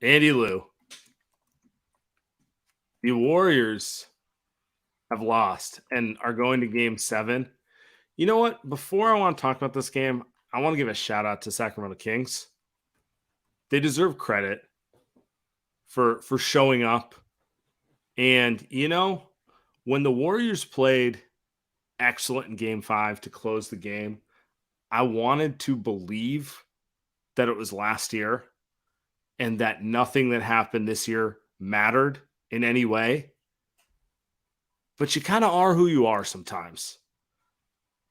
Andy Lou, the Warriors have lost and are going to game 7. You know what? Before I want to talk about this game, I want to give a shout out to Sacramento Kings. They deserve credit for showing up. And, when the Warriors played excellent in game 5 to close the game, I wanted to believe that it was last year and that nothing that happened this year mattered in any way. But you kind of are who you are sometimes.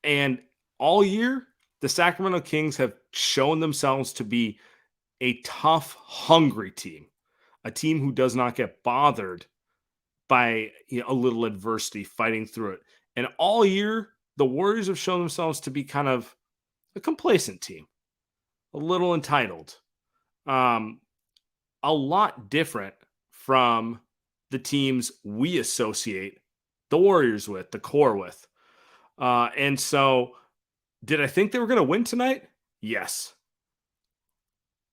And all year, the Sacramento Kings have shown themselves to be a tough, hungry team, a team who does not get bothered by a little adversity, fighting through it. And all year, the Warriors have shown themselves to be kind of a complacent team, a little entitled, a lot different from the teams we associate the Warriors with, the core with. And so, did I think they were going to win tonight? Yes.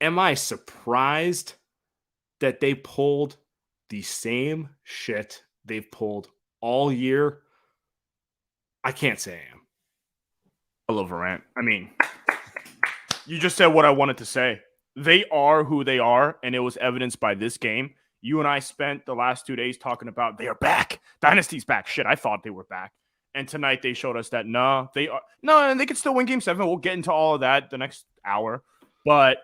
Am I surprised that they pulled the same shit they've pulled all year? I can't say I am. I love Durant. I mean, you just said what I wanted to say. They are who they are, and it was evidenced by this game. You and I spent the last 2 days talking about they are back. Dynasty's back. Shit, I thought they were back. And tonight they showed us that they are. No, and they can still win game 7. We'll get into all of that the next hour. But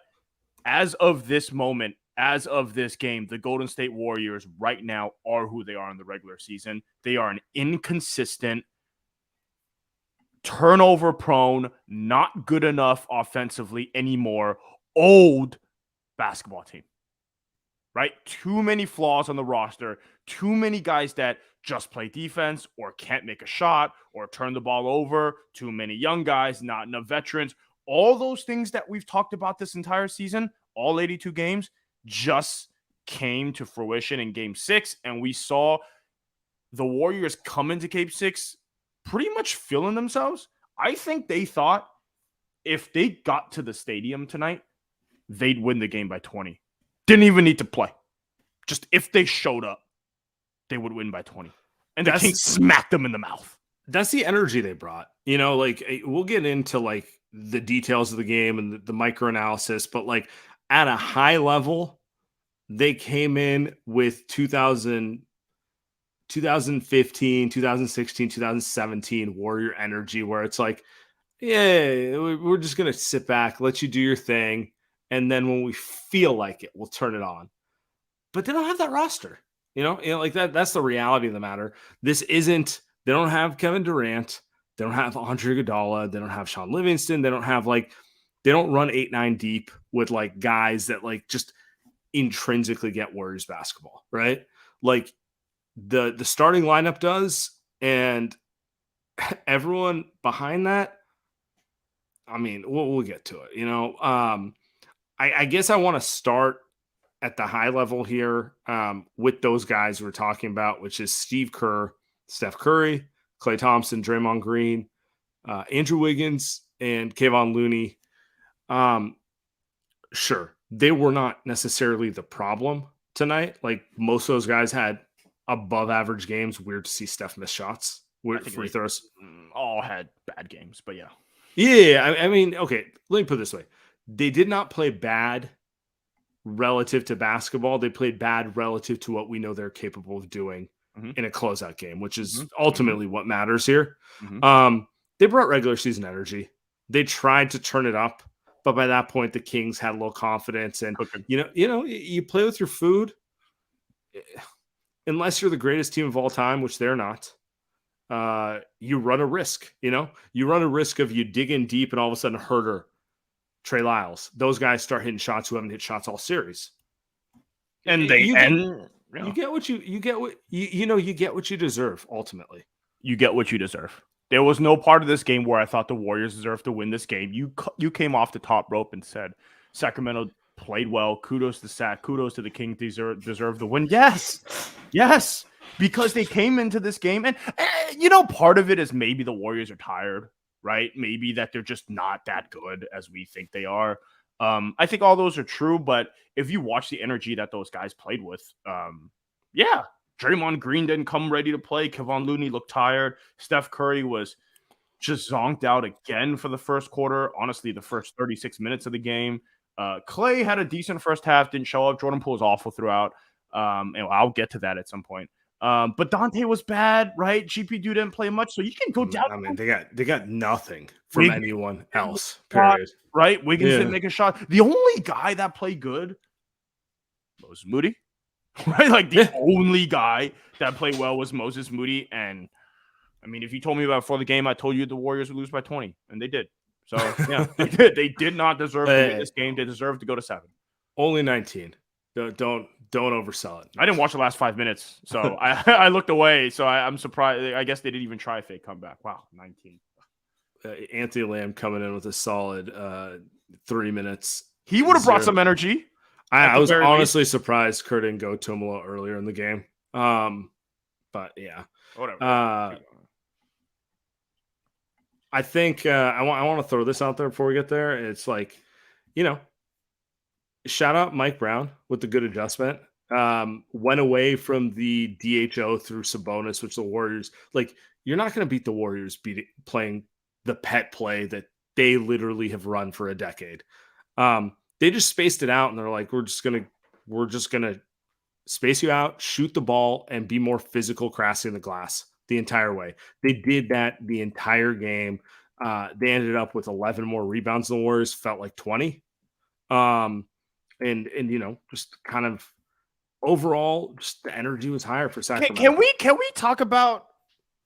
as of this moment, as of this game, the Golden State Warriors right now are who they are in the regular season. They are an inconsistent, turnover-prone, not good enough offensively anymore, old basketball team. Right? Too many flaws on the roster, too many guys that just play defense or can't make a shot or turn the ball over, too many young guys, not enough veterans. All those things that we've talked about this entire season, all 82 games, just came to fruition in game 6, and we saw the Warriors come into game 6 pretty much feeling themselves. I think they thought if they got to the stadium tonight, they'd win the game by 20. Didn't even need to play. Just if they showed up, they would win by 20. And the Kings smacked them in the mouth. That's the energy they brought. We'll get into the details of the game and the micro-analysis, but at a high level, they came in with 2015, 2016, 2017 Warrior energy, where it's we're just going to sit back, let you do your thing. And then when we feel like it, we'll turn it on. But they don't have that roster. That's the reality of the matter. They don't have Kevin Durant. They don't have Andre Iguodala. They don't have Sean Livingston. They don't have they don't run 8-9 deep with guys that just intrinsically get Warriors basketball, right? The starting lineup does, and everyone behind that, I mean, we'll get to it. I guess I want to start at the high level here with those guys we're talking about, which is Steve Kerr, Steph Curry, Klay Thompson, Draymond Green, Andrew Wiggins, and Kevon Looney. Sure, they were not necessarily the problem tonight. Most of those guys had above average games. Weird to see Steph miss shots. Free throws. All had bad games, but yeah. Yeah, I mean, okay, let me put it this way. They did not play bad relative to basketball. They played bad relative to what we know they're capable of doing in a closeout game, which is ultimately what matters here. They brought regular season energy. They tried to turn it up, but by that point, the Kings had a little confidence. And, you play with your food, unless you're the greatest team of all time, which they're not. You run a risk, you run a risk of you dig in deep and all of a sudden Herter, Trey Lyles, those guys start hitting shots who haven't hit shots all series. And you get what you deserve. Ultimately, you get what you deserve. There was no part of this game where I thought the Warriors deserved to win this game. You came off the top rope and said Sacramento played well. Kudos to Sac. Kudos to the Kings. Deserve the win. Yes. Because they came into this game and part of it is maybe the Warriors are tired, right? Maybe that they're just not that good as we think they are. I think all those are true, but if you watch the energy that those guys played with, yeah, Draymond Green didn't come ready to play. Kevon Looney looked tired. Steph Curry was just zonked out again for the first quarter. Honestly, the first 36 minutes of the game. Clay had a decent first half, didn't show up. Jordan Poole was awful throughout. And I'll get to that at some point. But Dante was bad, right? GP2 didn't play much, so you can go down. I mean, they got nothing from Wiggins anyone else. shot, Period. right? Wiggins Yeah. didn't make a shot. The only guy that played good was Moody, right? Like the only guy that played well was Moses Moody. And I mean, if you told me about before the game, I told you the Warriors would lose by 20, and they did. So yeah, they did. They did not deserve to win this game. They deserved to go to 7. Only 19. Don't oversell it. I didn't watch the last 5 minutes, so I looked away. So I'm surprised. I guess they didn't even try a fake comeback. Wow, 19. Anthony Lamb coming in with a solid 3 minutes. He would have brought some energy. I was honestly surprised Kurt didn't go to him a little earlier in the game. But yeah, whatever. I think I want to throw this out there before we get there. It's like, shout out Mike Brown with the good adjustment. Went away from the DHO through Sabonis, which the Warriors, like, you're not going to beat the Warriors playing the pet play that they literally have run for a decade. They just spaced it out, and they're like, we're just gonna space you out, shoot the ball, and be more physical crossing the glass the entire way. They did that the entire game. They ended up with 11 more rebounds than the Warriors, felt like 20. And just kind of overall, just the energy was higher for Sacramento. Can we talk about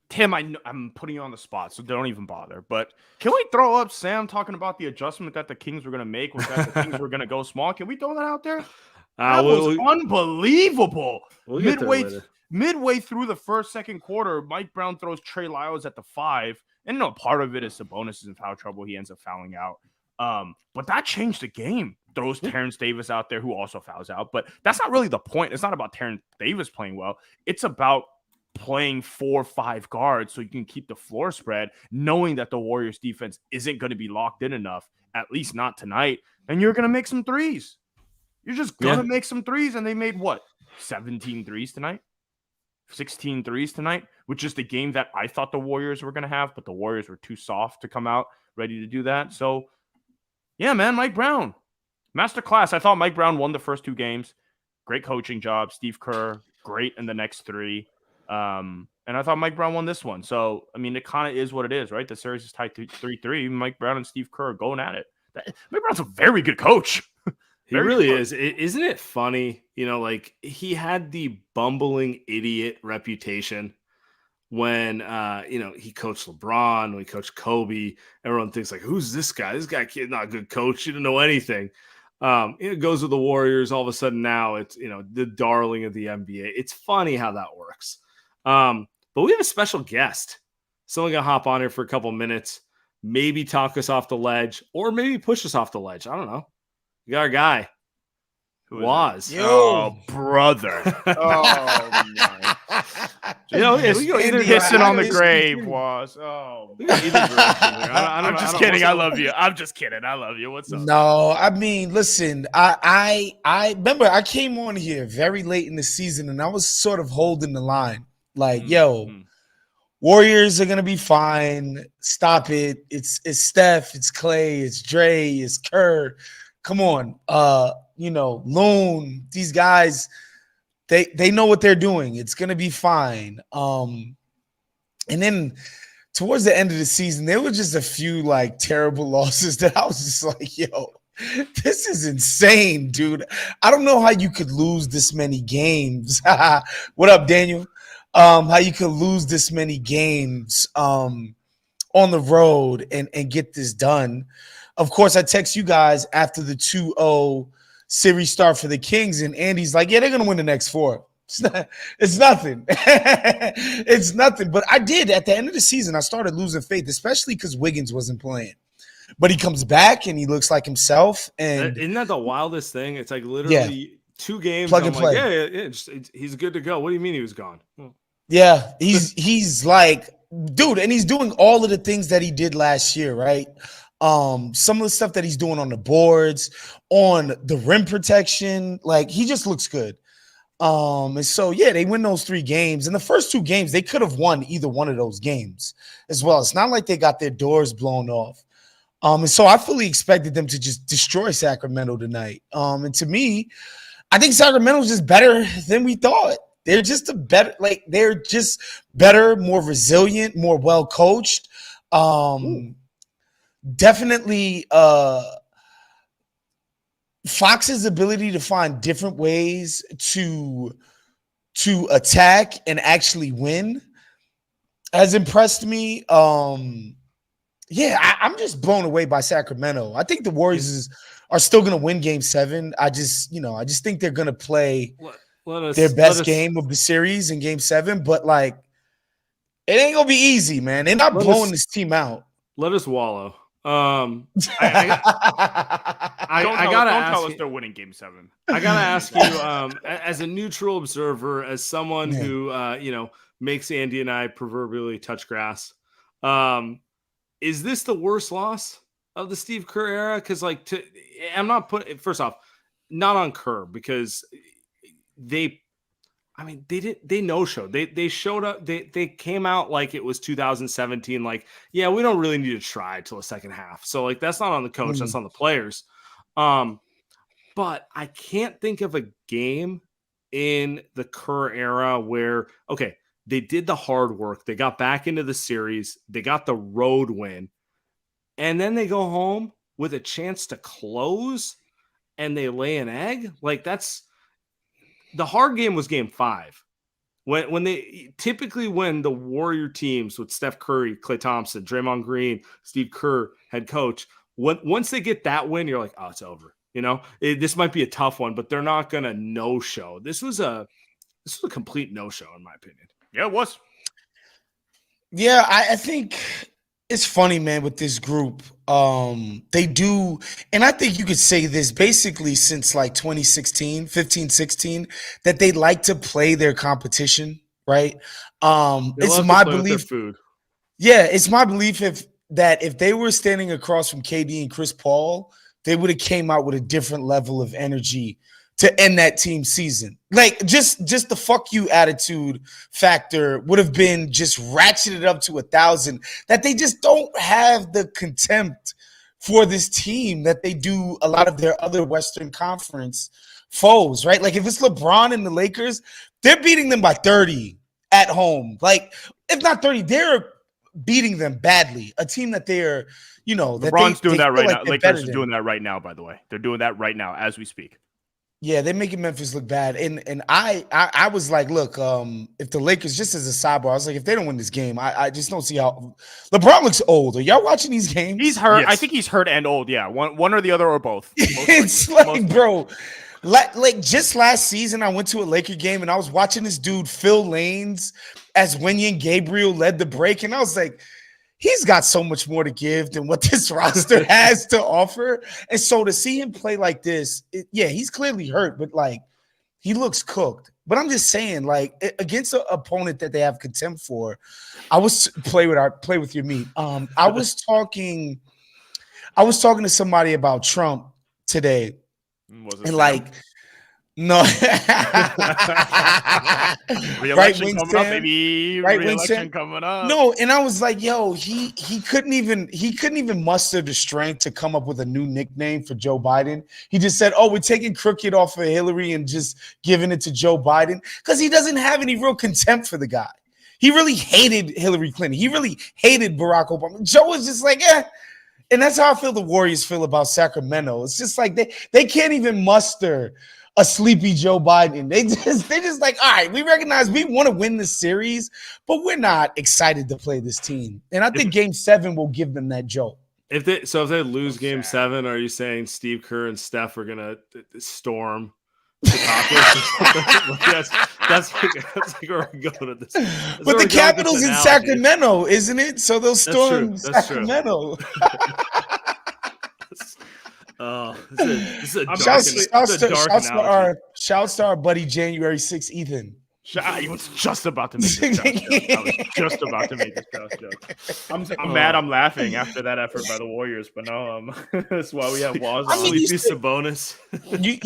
Tim? I'm putting you on the spot, so don't even bother. But can we throw up Sam talking about the adjustment that the Kings were going to make, was that the Kings were going to go small? Can we throw that out there? That was unbelievable. Midway through the second quarter, Mike Brown throws Trey Lyles at the 5. And part of it is Sabonis is in foul trouble. He ends up fouling out. But that changed the game. Throws Terrence Davis out there, who also fouls out. But that's not really the point. It's not about Terrence Davis playing well. It's about playing 4 or 5 guards so you can keep the floor spread, knowing that the Warriors defense isn't going to be locked in enough, at least not tonight. And you're going to make some threes. You're just going to make some threes. And they made 17 threes tonight? 16 threes tonight, which is the game that I thought the Warriors were going to have, but the Warriors were too soft to come out ready to do that. So, yeah, man, Mike Brown, masterclass. I thought Mike Brown won the first 2 games. Great coaching job. Steve Kerr, great in the next 3. And I thought Mike Brown won this one. So, I mean, it kind of is what it is, right? The series is tied 3-3. Mike Brown and Steve Kerr are going at it. Mike Brown's a very good coach. He really is. Isn't it funny? Like, he had the bumbling idiot reputation when, he coached LeBron, when he coached Kobe. Everyone thinks, like, who's this guy? This guy kid's not a good coach. He didn't know anything. It goes with the Warriors. All of a sudden now it's, the darling of the NBA. It's funny how that works. But we have a special guest. Someone going to hop on here for a couple minutes, maybe talk us off the ledge, or maybe push us off the ledge. I don't know. We got our guy, Waz. Oh, brother. Oh, my. Pissing on the grave, Waz. Oh, I'm just kidding. I love you. I'm just kidding. I love you. What's up? No, I mean, listen, I remember I came on here very late in the season, and I was sort of holding the line. Like, Warriors are gonna be fine. Stop it. It's Steph, it's Clay, it's Dre, it's Kerr. Come on, Loon. These guys, they know what they're doing. It's gonna be fine. And then towards the end of the season, there were just a few terrible losses that I was just like, yo, this is insane, dude. I don't know how you could lose this many games. What up, Daniel? How you could lose this many games on the road and get this done. Of course, I text you guys after the 2-0 series start for the Kings, and Andy's like, yeah, they're going to win the next 4. It's nothing. It's nothing. But I did. At the end of the season, I started losing faith, especially because Wiggins wasn't playing. But he comes back, and he looks like himself. And isn't that the wildest thing? It's like literally 2 games. Plug and play. He's good to go. What do you mean he was gone? Yeah, he's like, dude, and he's doing all of the things that he did last year, right? Some of the stuff that he's doing on the boards, on the rim protection, like he just looks good. And so yeah, they win those 3 games. In the first 2 games, they could have won either one of those games as well. It's not like they got their doors blown off. And so I fully expected them to just destroy Sacramento tonight. And to me, I think Sacramento's just better than we thought. They're just they're just better, more resilient, more well coached. Definitely Fox's ability to find different ways to attack and actually win has impressed me. I'm just blown away by Sacramento. I think the Warriors are still going to win Game 7. I just think they're going to play their best game of the series in Game 7. But like, it ain't gonna be easy, man. They're not blowing this team out. Let us wallow. Don't tell us they're winning Game 7. I gotta ask you, as a neutral observer, as someone who makes Andy and I proverbially touch grass, is this the worst loss of the Steve Kerr era? Because I'm not putting, first off, not on Kerr, because they no-showed. They showed up. They came out like it was 2017. Like, yeah, we don't really need to try till the second half. So like, that's not on the coach. That's on the players. But I can't think of a game in the Kerr era where, okay, they did the hard work. They got back into the series. They got the road win. And then they go home with a chance to close and they lay an egg. Like, that's the hard game was Game 5. When the Warrior teams with Steph Curry, Klay Thompson, Draymond Green, Steve Kerr, head coach, once they get that win, you're like, oh, it's over. This might be a tough one, but they're not going to no-show. This was a complete no-show, in my opinion. Yeah, it was. Yeah, I think it's funny, man, with this group. They do, and I think you could say this basically since like 2016, 15, 16, that they like to play their competition, right? It's my belief. Yeah, it's my belief that if they were standing across from KD and Chris Paul, they would have came out with a different level of energy to end that team season. Like just the fuck you attitude factor would have been just ratcheted up to 1,000, that they just don't have the contempt for this team that they do a lot of their other Western Conference foes, right? Like if it's LeBron and the Lakers, they're beating them by 30 at home. Like if not 30, they're beating them badly. A team that they're, LeBron's doing that right now. Lakers are doing that right now, by the way. They're doing that right now as we speak. Yeah, they're making Memphis look bad. And I was like, look, if the Lakers, just as a sidebar, I was like, if they don't win this game, I just don't see how LeBron looks old. Are y'all watching these games? He's hurt. Yes. I think he's hurt and old. Yeah, one or the other or both. It's like, bro, like just last season, I went to a Laker game and I was watching this dude Phil Lanes as Wenyen Gabriel led the break, and I was like, he's got so much more to give than what this roster has to offer. And so to see him play like this, he's clearly hurt, but like he looks cooked. But I'm just saying, like against an opponent that they have contempt for, I was play with your meat. I was talking to somebody about Trump today, and like, no, re-election coming up, maybe re-election coming up. No, and I was like, yo, he couldn't even muster the strength to come up with a new nickname for Joe Biden. He just said, oh, we're taking crooked off of Hillary and just giving it to Joe Biden, because he doesn't have any real contempt for the guy. He really hated Hillary Clinton. He really hated Barack Obama. Joe was just like, eh. And that's how I feel the Warriors feel about Sacramento. It's just like they can't even muster a sleepy Joe Biden. They just like, all right, we recognize we want to win this series, but we're not excited to play this team. And I think Game 7 will give them that jolt. If they lose Game 7, are you saying Steve Kerr and Steph are gonna storm the that's like where we're going with this. But the Capitals in Sacramento, isn't it? So they'll storm Sacramento. Oh, this is a dark shouts to our buddy January 6th, Ethan. I was just about to make this Josh joke. I was just about to make this Josh joke. I'm mad. I'm laughing after that effort by the Warriors, but no, that's why we have Waz on. Sleepy Sabonis. You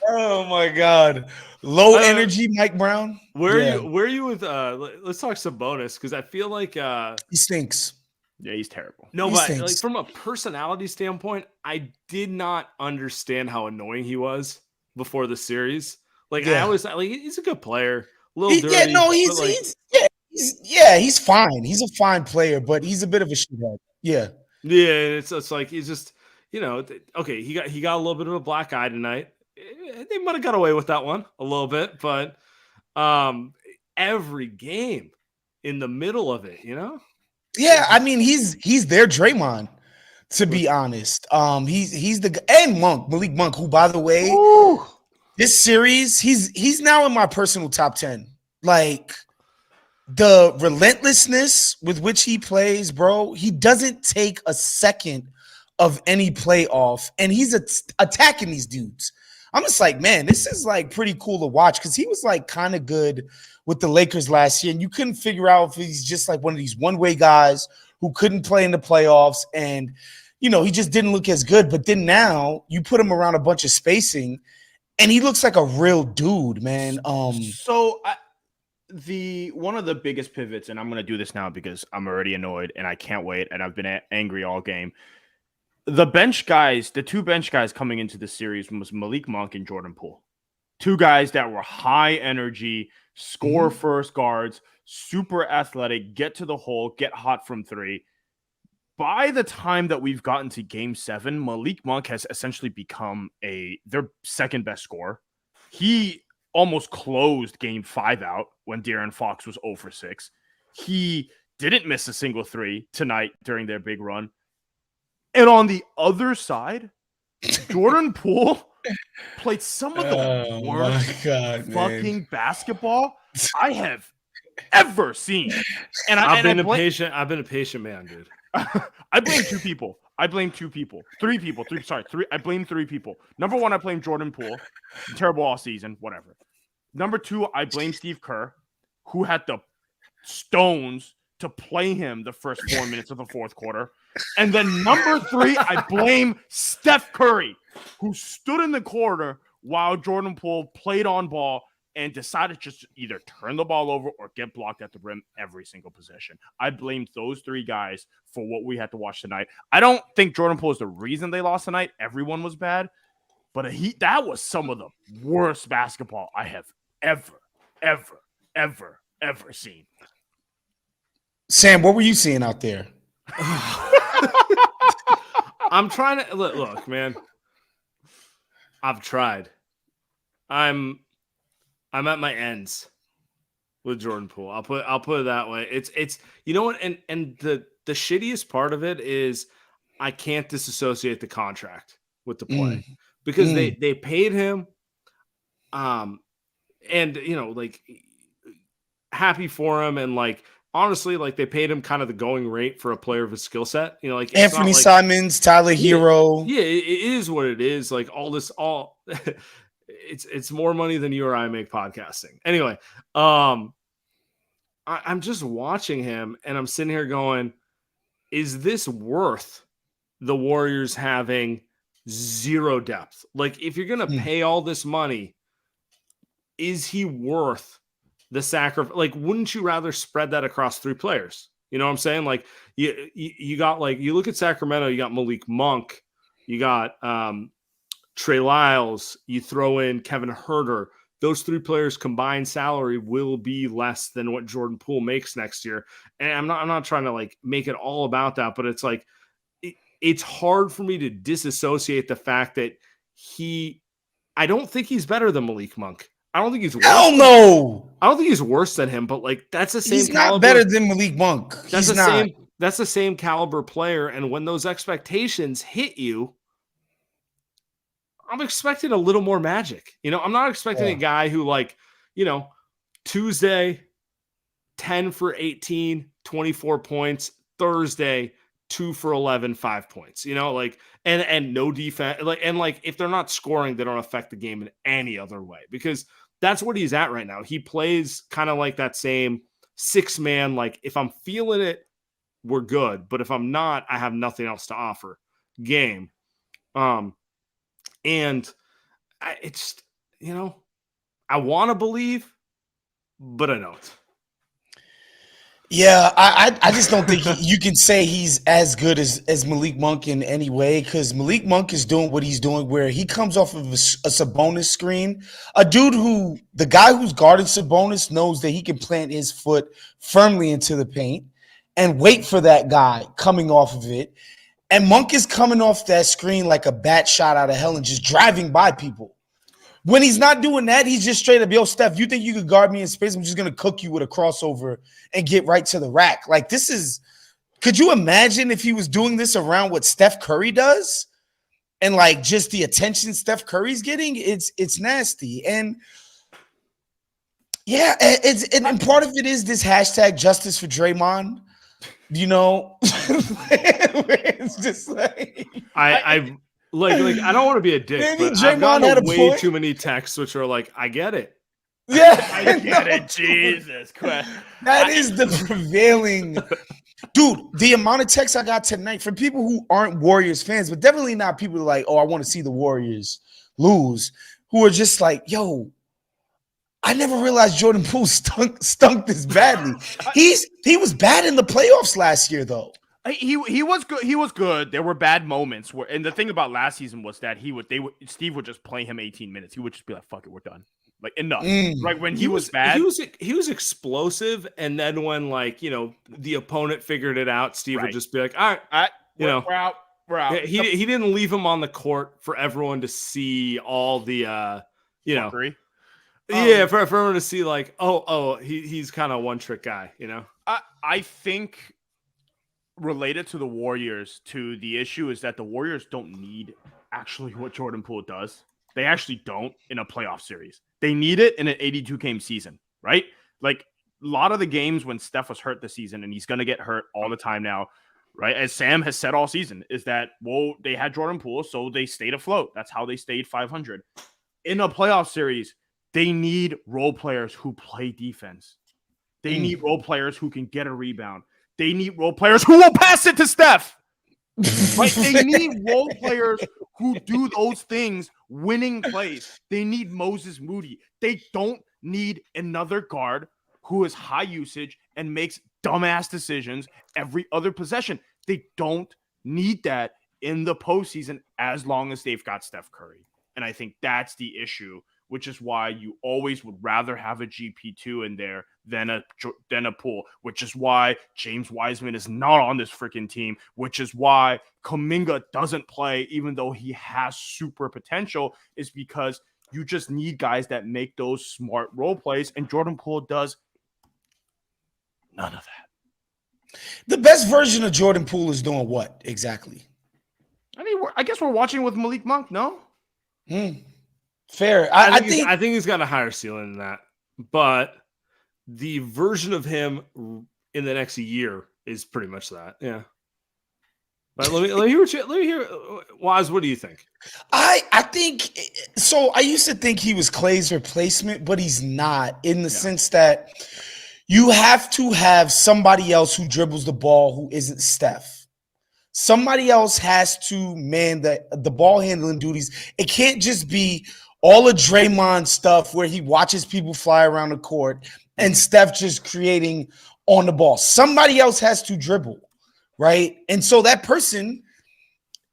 Oh my God. Low energy Mike Brown. Where are you with let's talk Sabonis, because I feel like he stinks. Yeah, he's terrible. No, he but stinks. like from a personality standpoint, I did not understand how annoying he was before the series. Like I always like he's a good player, a little dirty. He's fine. He's a fine player, but he's a bit of a shithead. Yeah. Yeah, it's like he's just, okay, he got a little bit of a black eye tonight. They might have got away with that one a little bit, but every game in the middle of it, Yeah, I mean he's their Draymond, to be honest. He's the and Malik Monk, who, by the way, this series he's now in my personal top 10. Like the relentlessness with which he plays, bro, he doesn't take a second of any play off, and he's attacking these dudes. I'm just like, man, this is like pretty cool to watch, because he was like kind of good with the Lakers last year, and you couldn't figure out if he's just like one of these one-way guys who couldn't play in the playoffs, and he just didn't look as good. But then now you put him around a bunch of spacing, and he looks like a real dude, man. So one of the biggest pivots, and I'm going to do this now because I'm already annoyed and I can't wait, and I've been angry all game. The two bench guys coming into the series was Malik Monk and Jordan Poole. Two guys that were high energy, score first guards, super athletic, get to the hole, get hot from three. By the time that we've gotten to game 7, Malik Monk has essentially become their second best scorer. He almost closed game 5 out when De'Aaron Fox was 0 for 6. He didn't miss a single three tonight during their big run. And on the other side, Jordan Poole played some of the worst basketball I have ever seen. And I've been a patient man, dude. I blame two people. Three people. I blame 3 people. Number 1, I blame Jordan Poole. Terrible all season, whatever. Number 2, I blame Steve Kerr, who had the stones to play him the first 4 minutes of the fourth quarter. And then number 3, I blame Steph Curry, who stood in the corner while Jordan Poole played on ball and decided just to either turn the ball over or get blocked at the rim every single possession. I blamed those 3 guys for what we had to watch tonight. I don't think Jordan Poole is the reason they lost tonight. Everyone was bad. But that was some of the worst basketball I have ever seen. Sam, what were you seeing out there? I'm trying to look, man. I've tried. I'm at my ends with Jordan Poole. I'll put it that way. It's you know what, and the shittiest part of it is I can't disassociate the contract with the play because they paid him, and like happy for him, and like honestly, like they paid him kind of the going rate for a player of his skill set. Like Anthony Simons, Tyler Hero. Yeah, it is what it is. Like all it's more money than you or I make podcasting. Anyway, I'm just watching him and I'm sitting here going, is this worth the Warriors having zero depth? Like if you're going to pay all this money, is he worth the sacrifice? Like, wouldn't you rather spread that across 3 players? You know what I'm saying? Like you got, like, you look at Sacramento, you got Malik Monk, you got Trey Lyles, you throw in Kevin Huerter. Those 3 players combined salary will be less than what Jordan Poole makes next year. And I'm not trying to like make it all about that, but it's like it's hard for me to disassociate the fact that I don't think he's better than Malik Monk. I don't think he's worse. Hell no. I don't think he's worse than him, but like that's the same. He's caliber. Not better than Malik Monk. That's the same caliber player. And when those expectations hit you, I'm expecting a little more magic. I'm not expecting a guy who, like, Tuesday, 10 for 18, 24 points. Thursday, 2 for 11, 5 points, like, and no defense, and if they're not scoring, they don't affect the game in any other way, because that's what he's at right now. He plays kind of like that same 6-man, like, if I'm feeling it, we're good, but if I'm not, I have nothing else to offer game. And it's, I want to believe, but I don't. Yeah, I just don't think you can say he's as good as Malik Monk in any way, because Malik Monk is doing what he's doing where he comes off of a Sabonis screen. The guy who's guarding Sabonis knows that he can plant his foot firmly into the paint and wait for that guy coming off of it. And Monk is coming off that screen like a bat shot out of hell and just driving by people. When he's not doing that, he's just straight up, yo, Steph, you think you could guard me in space? I'm just going to cook you with a crossover and get right to the rack. Like, could you imagine if he was doing this around what Steph Curry does? And like just the attention Steph Curry's getting, it's nasty. And yeah, and part of it is this hashtag justice for Draymond. It's just like I don't want to be a dick, maybe but Draymond I've gotten had a way point. too many texts which are like, I get it. Yeah, I get it. Jesus Christ. That is the prevailing. Dude, the amount of texts I got tonight from people who aren't Warriors fans, but definitely not people like, oh, I want to see the Warriors lose, who are just like, yo, I never realized Jordan Poole stunk this badly. He was bad in the playoffs last year, though. He was good. He was good. There were bad moments and the thing about last season was that Steve would just play him 18 minutes. He would just be like, "Fuck it, we're done." Like, enough. Like when he was bad, he was explosive, and then when the opponent figured it out, Steve would just be like, "All right, we're out. We're out." He didn't leave him on the court for everyone to see all the Fuckery. Yeah, for everyone to see like, he's kind of one trick guy, I think related to the Warriors, to the issue is that the Warriors don't need actually what Jordan Poole does. They actually don't in a playoff series. They need it in an 82-game season, right? Like a lot of the games when Steph was hurt this season, and he's going to get hurt all the time now, right? As Sam has said all season, is that, well, they had Jordan Poole, so they stayed afloat. That's how they stayed 500. In a playoff series, they need role players who play defense. They need role players who can get a rebound. They need role players who will pass it to Steph. Right? They need role players who do those things, winning plays. They need Moses Moody. They don't need another guard who is high usage and makes dumbass decisions every other possession. They don't need that in the postseason as long as they've got Steph Curry. And I think that's the issue, which is why you always would rather have a GP2 in there than a Poole, which is why James Wiseman is not on this freaking team, which is why Kuminga doesn't play, even though he has super potential, is because you just need guys that make those smart role plays, and Jordan Poole does none of that. The best version of Jordan Poole is doing what exactly? I mean, I guess we're watching with Malik Monk, no? Fair. I think he's got a higher ceiling than that, but the version of him in the next year is pretty much that. Yeah. But let me hear. Waz, what do you think? I think so. I used to think he was Clay's replacement, but he's not, in the sense that you have to have somebody else who dribbles the ball who isn't Steph. Somebody else has to man the ball handling duties. It can't just be all of Draymond stuff where he watches people fly around the court and Steph just creating on the ball. Somebody else has to dribble, right? And so that person,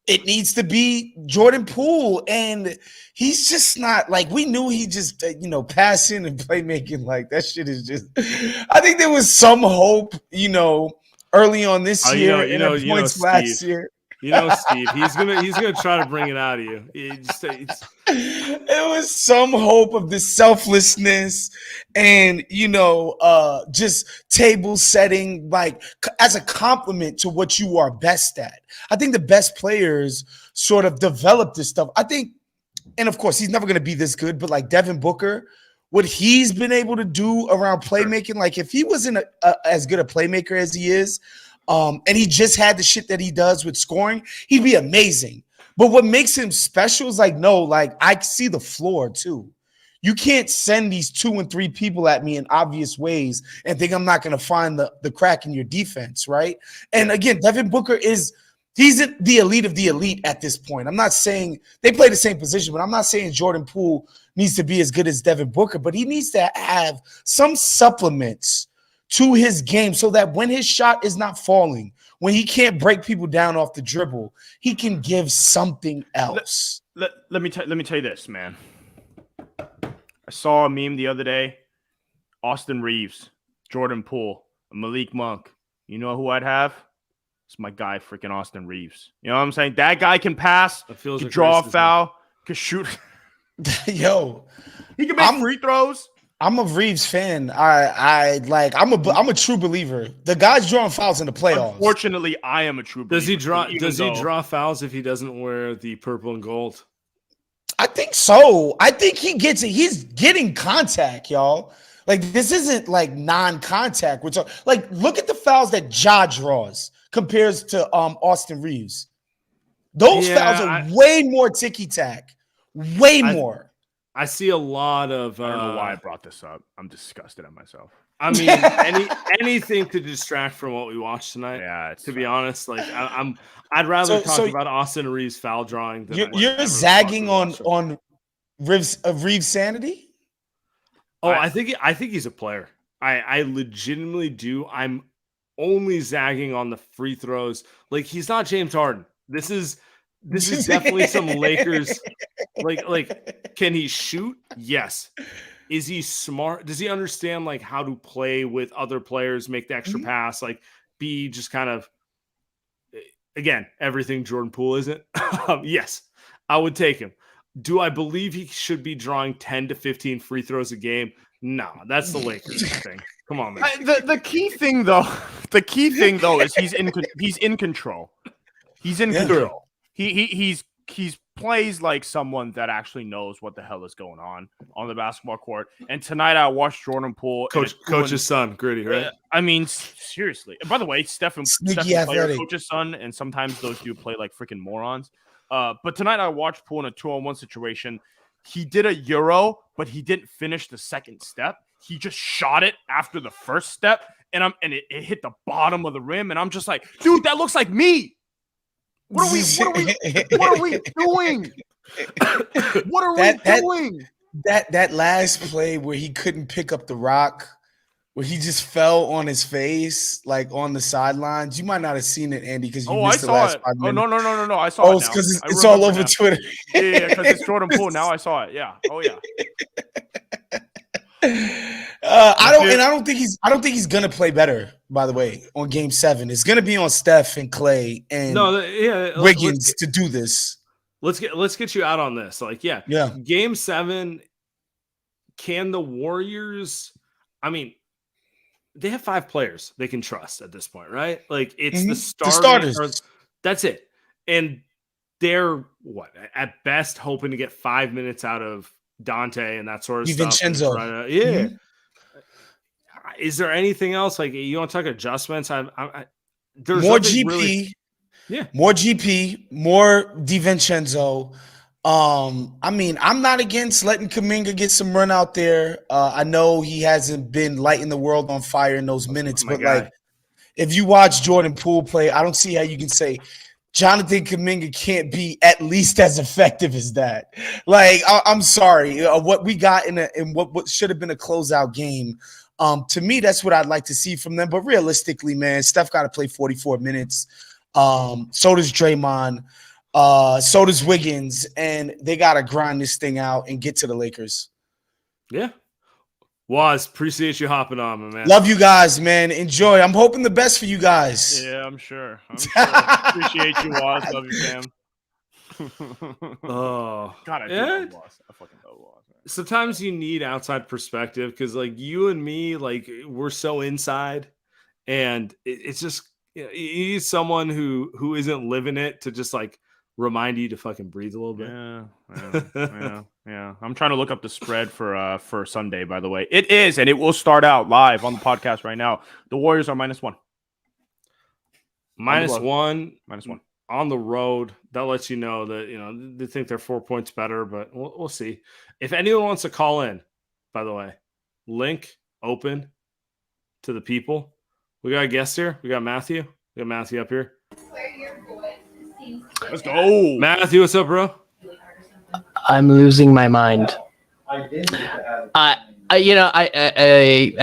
it needs to be Jordan Poole. And he's just not, like, we knew he just, passing and playmaking, like, that shit is just, I think there was some hope, early on this year, points last year. Steve, he's gonna try to bring it out of you. It was some hope of the selflessness and just table setting, like, as a compliment to what you are best at. I think the best players sort of develop this stuff. I think, and of course, he's never going to be this good, but like Devin Booker, what he's been able to do around playmaking, like if he wasn't as good a playmaker as he is, and he just had the shit that he does with scoring, he'd be amazing. But what makes him special is like, no, like I see the floor too. You can't send these 2 and 3 people at me in obvious ways and think I'm not going to find the crack in your defense, right? And again, Devin Booker he's the elite of the elite at this point. I'm not saying they play the same position, but I'm not saying Jordan Poole needs to be as good as Devin Booker, but he needs to have some supplements to his game so that when his shot is not falling, when he can't break people down off the dribble, he can give something else. Let me tell you this, man. I saw a meme the other day. Austin Reeves, Jordan Poole, Malik Monk. You know who I'd have? It's my guy, freaking Austin Reeves. You know what I'm saying? That guy can pass, can draw a foul, can shoot. Yo, he can make free throws. I'm a Reeves fan. I'm a true believer. The guy's drawing fouls in the playoffs. Unfortunately, I am a true believer. Does he draw fouls if he doesn't wear the purple and gold? I think so. I think he gets it. He's getting contact, y'all. Like, this isn't like non-contact. Which like, look at the fouls that Ja draws compares to Austin Reeves. Those fouls are way more ticky-tack. Way more. I see a lot of. I don't know why I brought this up. I'm disgusted at myself. I mean, anything to distract from what we watched tonight. Yeah, to be honest, like I'd rather talk about Austin Reeves foul drawing. Than you're zagging on Reeves' sanity. Oh, I think he's a player. I legitimately do. I'm only zagging on the free throws. Like, he's not James Harden. This is definitely some Lakers. Like, can he shoot? Yes. Is he smart? Does he understand like how to play with other players, make the extra pass, like be just kind of, again, everything Jordan Poole isn't? Yes, I would take him. Do I believe he should be drawing 10 to 15 free throws a game? No, that's the Lakers thing. Come on, man. The key thing though is he's in control. He's in control. He's plays like someone that actually knows what the hell is going on the basketball court. And tonight I watched Jordan Poole, coach's son, Gritty, right? I mean, seriously. And by the way, Stephen player, coach's son, and sometimes those do play like freaking morons. But tonight I watched Poole in a 2-on-1 situation. He did a Euro, but he didn't finish the second step. He just shot it after the first step, and it hit the bottom of the rim. And I'm just like, dude, that looks like me. What are we doing? What are we doing? That last play where he couldn't pick up the rock, where he just fell on his face, like on the sidelines. You might not have seen it, Andy, because you missed the last 5 minutes. No. I saw it. Oh, it's because it's all over Twitter. Yeah, because it's Jordan Poole. Now I saw it. Yeah. Oh yeah. I don't think he's gonna play better. By the way, on Game 7, it's gonna be on Steph and Clay and Wiggins to do this. Let's get you out on this. Like, yeah. Game 7. Can the Warriors? I mean, they have 5 players they can trust at this point, right? Like, it's the starters. That's it, and they're at best hoping to get 5 minutes out of Dante and that sort of stuff. DiVincenzo. Is there anything else? Like, you want to talk adjustments? There's more GP. More GP, more DiVincenzo. I mean, I'm not against letting Kuminga get some run out there. I know he hasn't been lighting the world on fire in those minutes, but like, if you watch Jordan Poole play, I don't see how you can say Jonathan Kuminga can't be at least as effective as that. Like, I'm sorry, what we got in what should have been a closeout game. To me, that's what I'd like to see from them. But realistically, man, Steph got to play 44 minutes. So does Draymond. So does Wiggins. And they got to grind this thing out and get to the Lakers. Yeah. Waz, appreciate you hopping on, man. Love you guys, man. Enjoy. I'm hoping the best for you guys. Yeah, I'm sure. Appreciate you, Waz. Love you, Sam. Oh. God, I fucking love Waz. Sometimes you need outside perspective because, like, you and me, like, we're so inside, and it's just you need someone who isn't living it to just like remind you to fucking breathe a little bit. Yeah. I'm trying to look up the spread for Sunday. By the way, it is, and it will start out live on the podcast right now. The Warriors are -1. -1. -1. On the road. That lets you know that, they think they're 4 points better, but we'll see. If anyone wants to call in, by the way, link open to the people. We got a guest here. We got Matthew. We got Matthew up here. Let's go. Matthew, what's up, bro? I'm losing my mind. I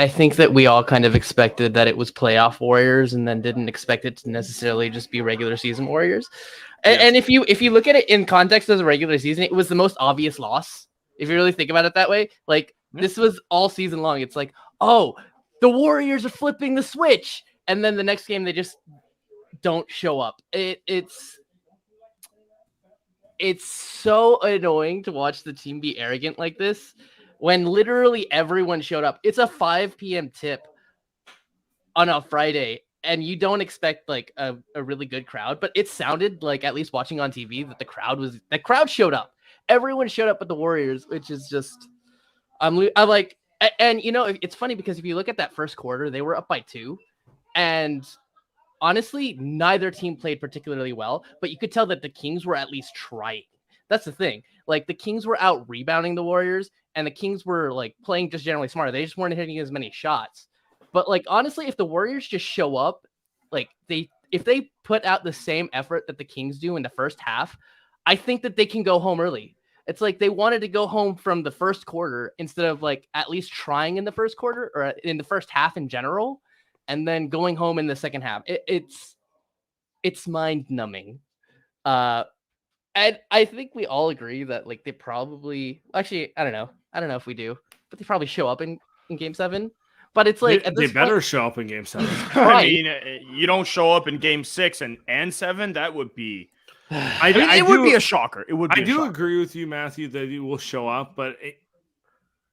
think that we all kind of expected that it was playoff Warriors, and then didn't expect it to necessarily just be regular season Warriors. And if you look at it in context as a regular season, it was the most obvious loss. If you really think about it that way, like this was all season long. It's like, oh, the Warriors are flipping the switch, and then the next game they just don't show up. It's so annoying to watch the team be arrogant like this when literally everyone showed up. It's a 5 p.m. tip on a Friday, and you don't expect like a really good crowd, but it sounded like, at least watching on TV, that the crowd showed up. Everyone showed up at the Warriors, which is just I'm like, and it's funny because if you look at that first quarter, they were up by 2, and honestly, neither team played particularly well, but you could tell that the Kings were at least trying. That's the thing. Like, the Kings were out rebounding the Warriors, and the Kings were like playing just generally smarter. They just weren't hitting as many shots. But like, honestly, if the Warriors just show up, like if they put out the same effort that the Kings do in the first half, I think that they can go home early. It's like they wanted to go home from the first quarter instead of like at least trying in the first quarter or in the first half in general, and then going home in the second half. It's mind numbing. And I think we all agree that like they probably actually, I don't know if we do, but they probably show up in game 7. But it's like they better show up in game 7. I mean, you don't show up in game 6 and 7. That would be. It would be a shocker. It would. I do agree with you, Matthew, that you will show up, but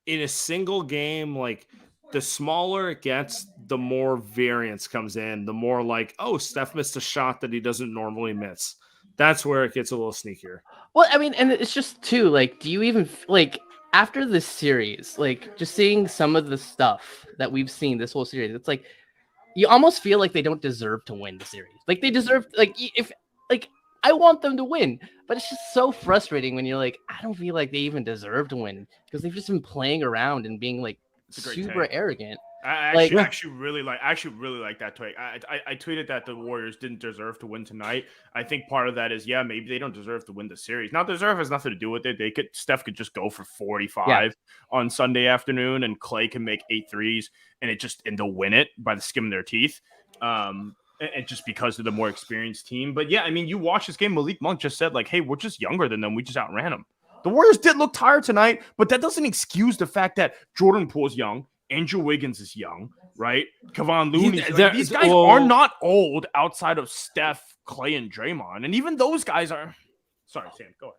in a single game, like, the smaller it gets, the more variance comes in. The more like, oh, Steph missed a shot that he doesn't normally miss. That's where it gets a little sneakier. Well, I mean, and it's just too, like, do you even like after this series, like just seeing some of the stuff that we've seen this whole series, it's like you almost feel like they don't deserve to win the series. Like they deserve, like if like I want them to win, but it's just so frustrating when you're like, I don't feel like they even deserve to win because they've just been playing around and being like super arrogant. I actually really like that tweet. I tweeted that the Warriors didn't deserve to win tonight. I think part of that is maybe they don't deserve to win the series. Not deserve has nothing to do with it. Steph could just go for 45 on Sunday afternoon, and Clay can make 8 threes, and they'll win it by the skin of their teeth. And just because of the more experienced team. But I mean, you watch this game. Malik Monk just said like, "Hey, we're just younger than them. We just outran them." The Warriors did look tired tonight, but that doesn't excuse the fact that Jordan Poole's young. Andrew Wiggins is young, right? Kevon Looney. These guys are not old outside of Steph, Clay, and Draymond. And even those guys are... Sorry, Sam, go ahead.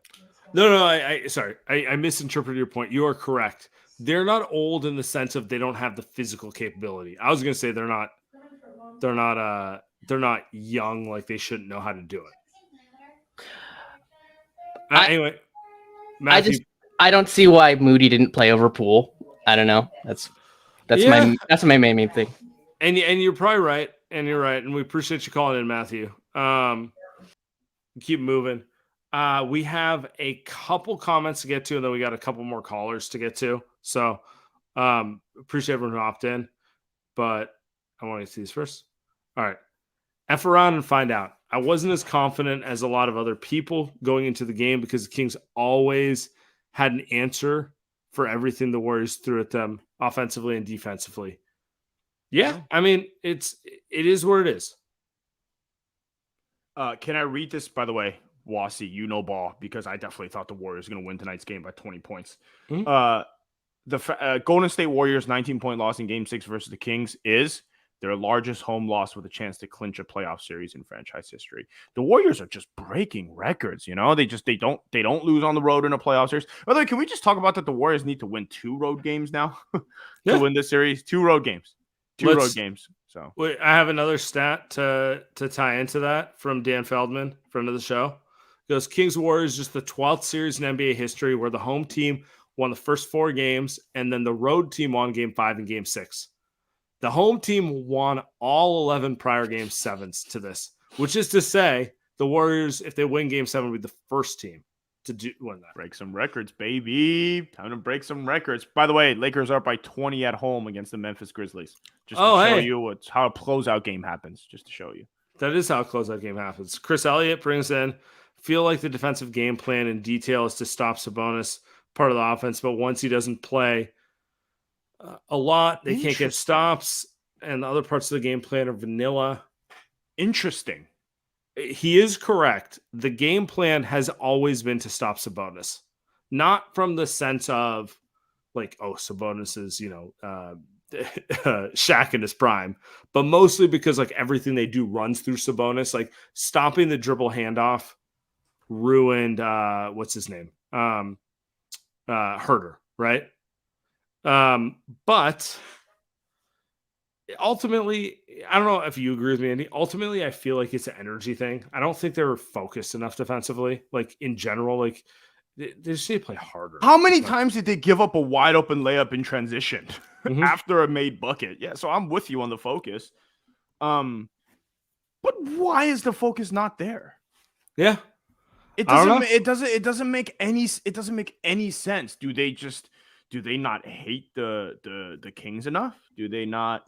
No, sorry. I misinterpreted your point. You are correct. They're not old in the sense of they don't have the physical capability. I was going to say they're not young, like they shouldn't know how to do it. Anyway, Matthew. I don't see why Moody didn't play over Poole. I don't know. That's my main thing. And you're probably right. And you're right. And we appreciate you calling in, Matthew. Keep moving. We have a couple comments to get to, and then we got a couple more callers to get to. So appreciate everyone who opted in. But I want to see these first. All right. F around and find out. I wasn't as confident as a lot of other people going into the game because the Kings always had an answer for everything the Warriors threw at them offensively and defensively. Yeah, I mean, it is where it is. Can I read this, by the way, Wasi, you know ball, because I definitely thought the Warriors were going to win tonight's game by 20 points. Mm-hmm. The Golden State Warriors 19-point loss in Game 6 versus the Kings is their largest home loss with a chance to clinch a playoff series in franchise history. The Warriors are just breaking records, you know? They don't lose on the road in a playoff series. By the way, can we just talk about that the Warriors need to win 2 road games now to win this series? 2 road games. Road games. So wait, I have another stat to tie into that from Dan Feldman, friend of the show. It goes, Kings Warriors just the 12th series in NBA history where the home team won the first 4 games and then the road team won Game 5 and Game 6. The home team won all 11 prior Game 7s to this, which is to say the Warriors, if they win Game 7, will be the first team to win that. Break some records, baby. Time to break some records. By the way, Lakers are up by 20 at home against the Memphis Grizzlies. Just to show you how a closeout game happens, just to show you. That is how a closeout game happens. Chris Elliott brings in, feel like the defensive game plan in detail is to stop Sabonis, part of the offense, but once he doesn't play a lot, they can't get stops, and the other parts of the game plan are vanilla. Interesting. He is correct. The game plan has always been to stop Sabonis, not from the sense of like, oh, Sabonis is, Shaq in his prime, but mostly because like everything they do runs through Sabonis. Like stopping the dribble handoff ruined what's his name? Herter, right? But ultimately, I don't know if you agree with me, Andy. Ultimately, I feel like it's an energy thing. I don't think they were focused enough defensively. Like in general, like they just need to play harder. How many times did they give up a wide open layup in transition after a made bucket? Yeah, so I'm with you on the focus. But why is the focus not there? Yeah. It doesn't make any sense. Do they not hate the Kings enough? Do they not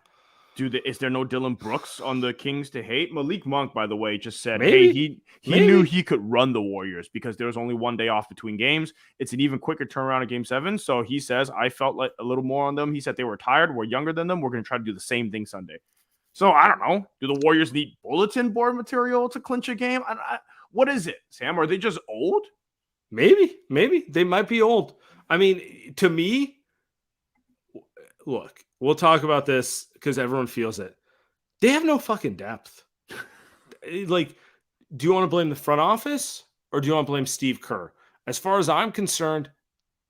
is there no Dylan Brooks on the Kings to hate? Malik Monk, by the way, just said, hey, he knew he could run the Warriors because there was only one day off between games. It's an even quicker turnaround in Game 7. So he says, I felt like a little more on them. He said they were tired. We're younger than them. We're going to try to do the same thing Sunday. So I don't know. Do the Warriors need bulletin board material to clinch a game? What is it, Sam? Are they just old? Maybe. They might be old. I mean, to me, look, we'll talk about this because everyone feels it. They have no fucking depth. Like, do you want to blame the front office or do you want to blame Steve Kerr? As far as I'm concerned,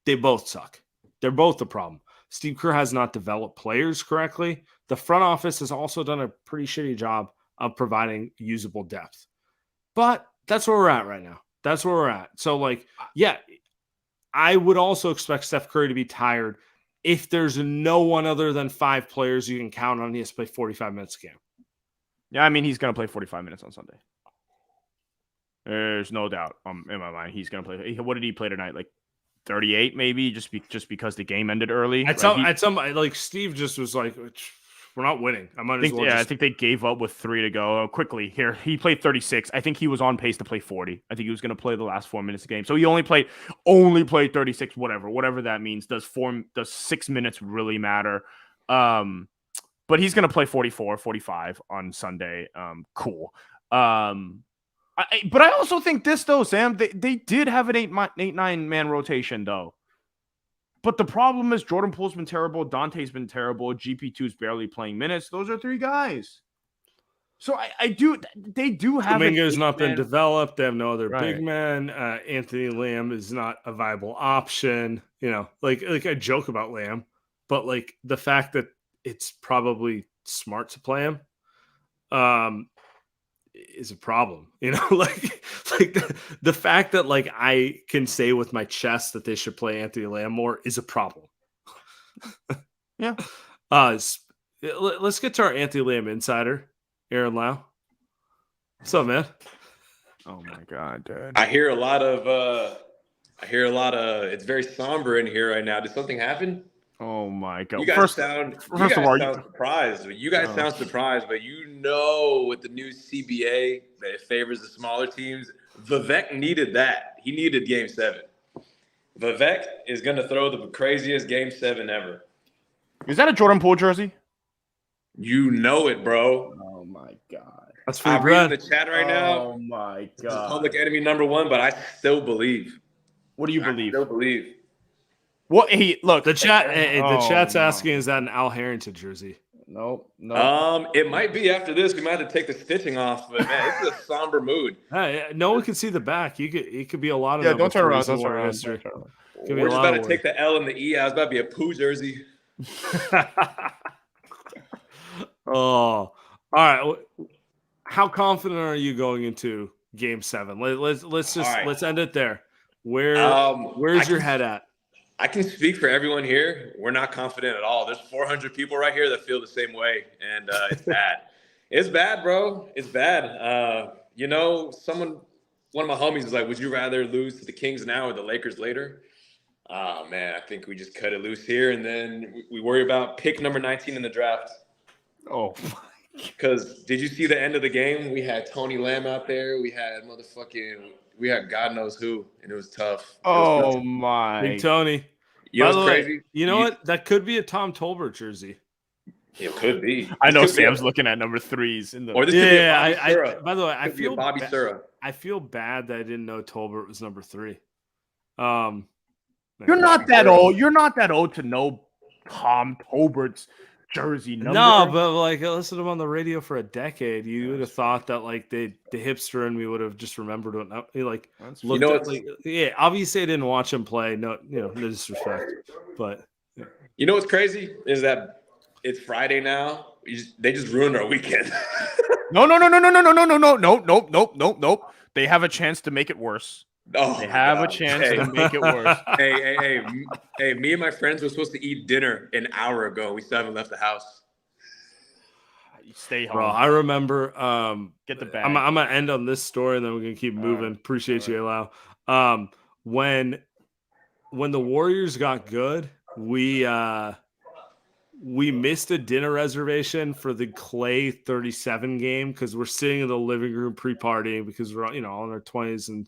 they both suck. They're both the problem. Steve Kerr has not developed players correctly. The front office has also done a pretty shitty job of providing usable depth. But that's where we're at right now. That's where we're at. So, like, yeah, I would also expect Steph Curry to be tired if there's no one other than 5 players you can count on. He has to play 45 minutes a game. Yeah, I mean, he's going to play 45 minutes on Sunday. There's no doubt in my mind he's going to play. What did he play tonight? Like 38 maybe, just because the game ended early? Like Steve just was like, we're not winning. I think they gave up with 3 to go. Quickly here, he played 36. I think he was on pace to play 40. I think he was going to play the last 4 minutes of the game. So he only played 36. Whatever that means. Does 6 minutes really matter? But he's going to play 44, 45 on Sunday. Cool. But I also think this though, Sam. They did have an 8-9 man rotation though. But the problem is Jordan Poole's been terrible. Dante's been terrible. GP2's barely playing minutes. Those are 3 guys. So they do have. Kuminga's not been developed. They have no other big men. Anthony Lamb is not a viable option. Like I joke about Lamb, but like the fact that it's probably smart to play him is a problem. Like the fact that like I can say with my chest that they should play Anthony Lamb more is a problem. Yeah. Let's get to our Anthony Lamb insider, Aaron Lau. What's up, man? Oh my God, dude. I hear a lot of it's very somber in here right now. Did something happen? Oh my God! You guys sound surprised. You guys sound surprised, but with the new CBA that it favors the smaller teams, Vivek needed that. He needed Game 7. Vivek is going to throw the craziest Game 7 ever. Is that a Jordan Poole jersey? You know it, bro. Oh my God! That's I'm reading the chat right now. Oh my God! This is public enemy number 1, but I still believe. What do you believe? I still believe. What? Look, the chat. The chat's asking, is that an Al Harrington jersey? Nope. It might be after this. We might have to take the stitching off, but man, it's a somber mood. No one can see the back. It could be a lot of. Yeah, don't turn around. We're just about to take the L and the E. I was about to be a Poole jersey. Oh, all right. How confident are you going into Game 7? Let's end it there. Where's your head at? I can speak for everyone here. We're not confident at all. There's 400 people right here that feel the same way, and it's bad. It's bad, bro. It's bad. You know, one of my homies was like, would you rather lose to the Kings now or the Lakers later? Oh, man, I think we just cut it loose here, and then we worry about pick number 19 in the draft. Oh, because did you see the end of the game? We had Tony Lamb out there. We had God knows who, and it was tough. Oh, my. Big Tony. You know By the what's way, crazy? you know what? That could be a Tom Tolbert jersey. It could be. I know This could be Sam's looking at number 3s in the. Or this could be a Bobby Sura. By the way, Could be a Bobby Sura. I feel bad that I didn't know Tolbert was number 3. You're not that old. You're not that old to know Tom Tolbert's jersey number. No, but like I listened to him on the radio for a decade. You would have thought that like the hipster in me would have just remembered what like looked at, like, yeah. Obviously, I didn't watch him play. No, no disrespect, but you know what's crazy is that it's Friday now. They just ruined our weekend. No. They have a chance to make it worse. Oh, they have a chance to make it worse. Hey, me and my friends were supposed to eat dinner an hour ago. We still haven't left the house. Stay home. Bro, I remember get the bag. I'm gonna end on this story and then we're gonna keep moving. Appreciate you, Lau. When the Warriors got good, we missed a dinner reservation for the Clay 37 game because we're sitting in the living room pre-partying because we're all in our 20s and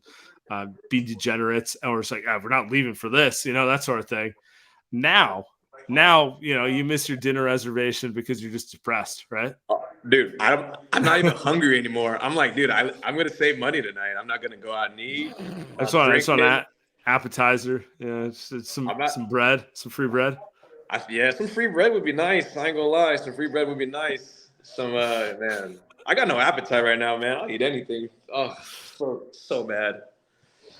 be degenerates, and we're just like, we're not leaving for this, that sort of thing. Now, you miss your dinner reservation because you're just depressed, right? Dude, I'm not even hungry anymore. I'm like, dude, I'm gonna save money tonight. I'm not gonna go out and eat. That's on that appetizer. Yeah, it's some bread, some free bread. Some free bread would be nice. I ain't gonna lie, some free bread would be nice. Man, I got no appetite right now, man. I'll eat anything. Oh, so bad.